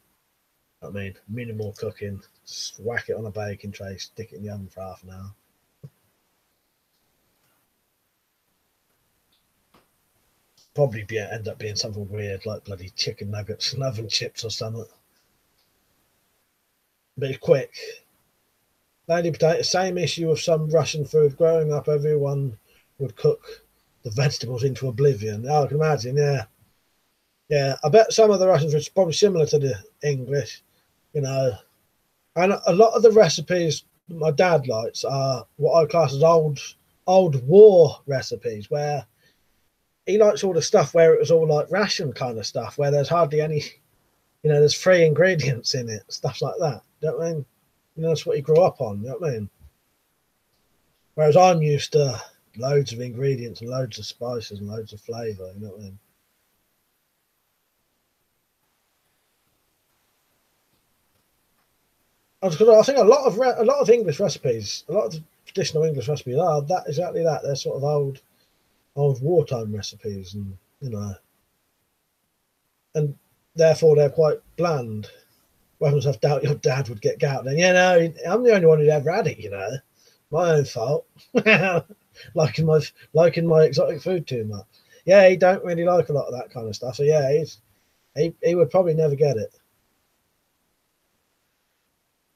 I mean, minimal cooking. Just whack it on a baking tray, stick it in the oven for half an hour. Probably end up being something weird like bloody chicken nuggets and oven chips or something. But it's quick. Lady potato, same issue with some Russian food. Growing up, everyone would cook the vegetables into oblivion. Oh, I can imagine, yeah. Yeah, I bet some of the Russians are probably similar to the English, you know. And a lot of the recipes my dad likes are what I class as old war recipes, where he likes all the stuff where it was all like ration kind of stuff, where there's hardly any, there's 3 ingredients in it, stuff like that. You know what I mean? That's what he grew up on. You know what I mean? Whereas I'm used to loads of ingredients and loads of spices and loads of flavour. You know what I mean? I think a lot of English recipes, a lot of traditional English recipes are that exactly that. They're sort of old wartime recipes, and and therefore they're quite bland. Well, I doubt your dad would get gout. Then, I'm the only one who'd ever had it. My own fault. liking my exotic food too much. Yeah, he don't really like a lot of that kind of stuff. So yeah, he would probably never get it.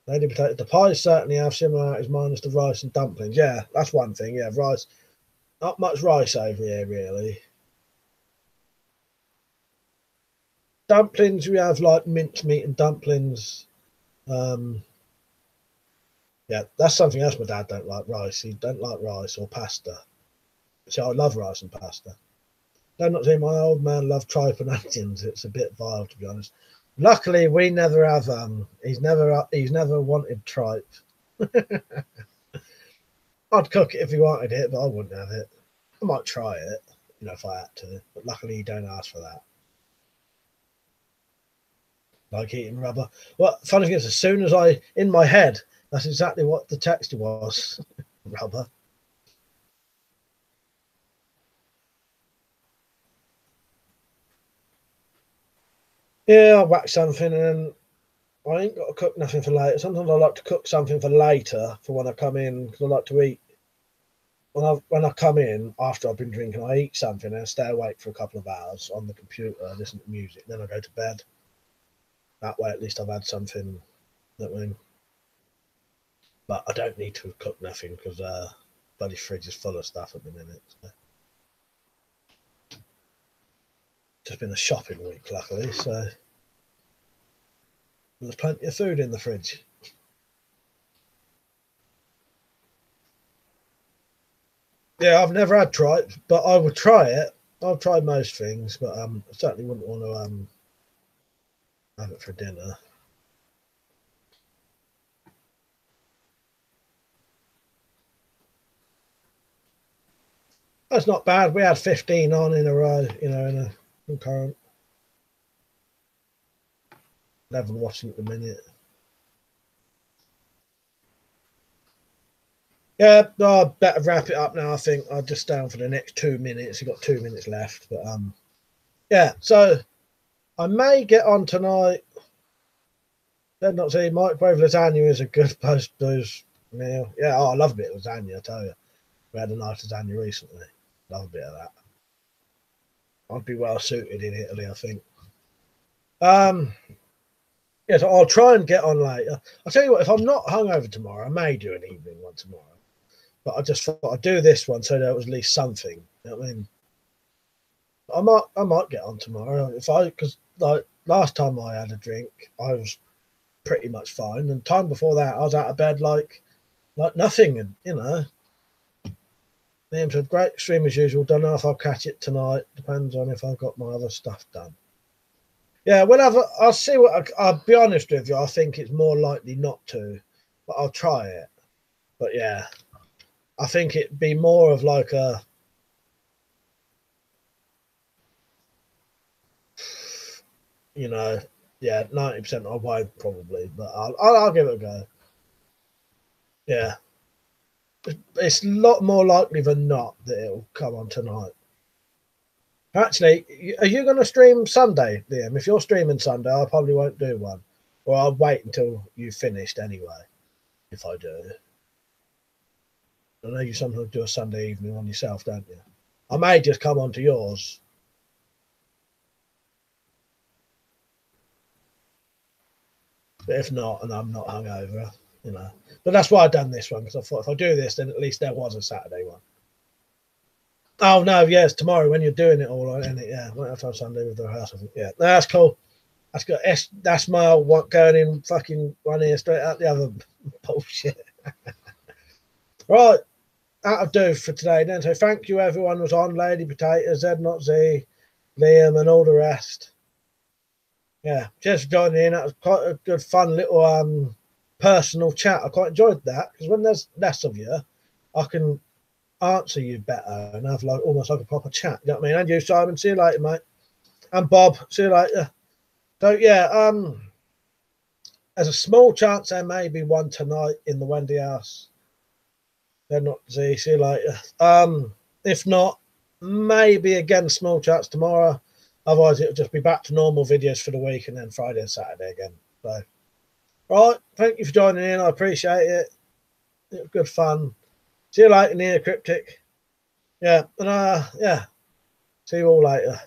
Lady potato. The pies certainly have similarities minus the rice and dumplings. Yeah, that's one thing. Yeah, rice. Not much rice over here, really. Dumplings, we have like mincemeat and dumplings. Yeah, that's something else my dad don't like, rice. He don't like rice or pasta. So I love rice and pasta. Don't not say my old man loved tripe and onions. It's a bit vile, to be honest. Luckily, we never have. He's never wanted tripe. I'd cook it if he wanted it, but I wouldn't have it. I might try it, if I had to. But luckily, you don't ask for that. Like eating rubber. Well, funny thing is, as soon as in my head, that's exactly what the texture was. Rubber. Yeah, I'll whack something, and I ain't got to cook nothing for later. Sometimes I like to cook something for later, for when I come in, because I like to eat. When I come in after I've been drinking, I eat something and stay awake for a couple of hours on the computer, listen to music, then I go to bed. That way, at least I've had something. That way. But I don't need to cook nothing because bloody fridge is full of stuff at the minute. So. Just been a shopping week, luckily, so there's plenty of food in the fridge. Yeah, I've never had tripe, but I would try it. I've tried most things, but I certainly wouldn't want to have it for dinner. That's not bad. We had 15 on in a row, in a concurrent. 11 watching at the minute. Yeah, I better wrap it up now. I think I'll just stay on for the next 2 minutes. We've got 2 minutes left, but yeah. So I may get on tonight. Did not say microwave lasagna is a good post booze meal. Yeah, I love a bit of lasagna. I tell you, we had a nice lasagna recently. Love a bit of that. I'd be well suited in Italy, I think. Um, yeah, so I'll try and get on later. I'll tell you what, if I'm not hungover tomorrow, I may do an evening one tomorrow. But I just thought I'd do this one so there was at least something. You know what I mean? I might get on tomorrow because like last time I had a drink, I was pretty much fine, and time before that, I was out of bed like nothing, and Liam said, "Great stream as usual. Don't know if I'll catch it tonight. Depends on if I've got my other stuff done." Yeah, I'll see I'll be honest with you. I think it's more likely not to, but I'll try it. But yeah, I think it'd be more of like a, yeah, 90% I won't probably, but I'll give it a go. Yeah, it's a lot more likely than not that it'll come on tonight. Actually, are you going to stream Sunday, Liam? If you're streaming Sunday, I probably won't do one, or I'll wait until you've finished anyway. If I do, I know you sometimes do a Sunday evening on yourself, don't you? I may just come on to yours. But if not, and I'm not hungover, But that's why I've done this one, because I thought if I do this, then at least there was a Saturday one. Oh no, yeah, it's tomorrow when you're doing it all, isn't it? Yeah, might have to have Sunday with the house. I think. Yeah, no, that's cool. That's good. That's my old one going in fucking one ear straight out the other. Bullshit. Right, that'll do for today then. So thank you everyone who was on, Lady Potato, Zed Not Z, Liam, and all the rest. Yeah, just for joining in. That was quite a good, fun little personal chat. I quite enjoyed that because when there's less of you, I can answer you better and have like almost like a proper chat. You know what I mean? And you, Simon. See you later, mate. And Bob. See you later. So yeah, there's a small chance there may be one tonight in the Wendy house. They're not Z. See you later. If not, maybe again small chance tomorrow. Otherwise, it'll just be back to normal videos for the week and then Friday and Saturday again. So, right, thank you for joining in. I appreciate it. It was good fun. See you later, Near Cryptic. Yeah, and yeah, see you all later.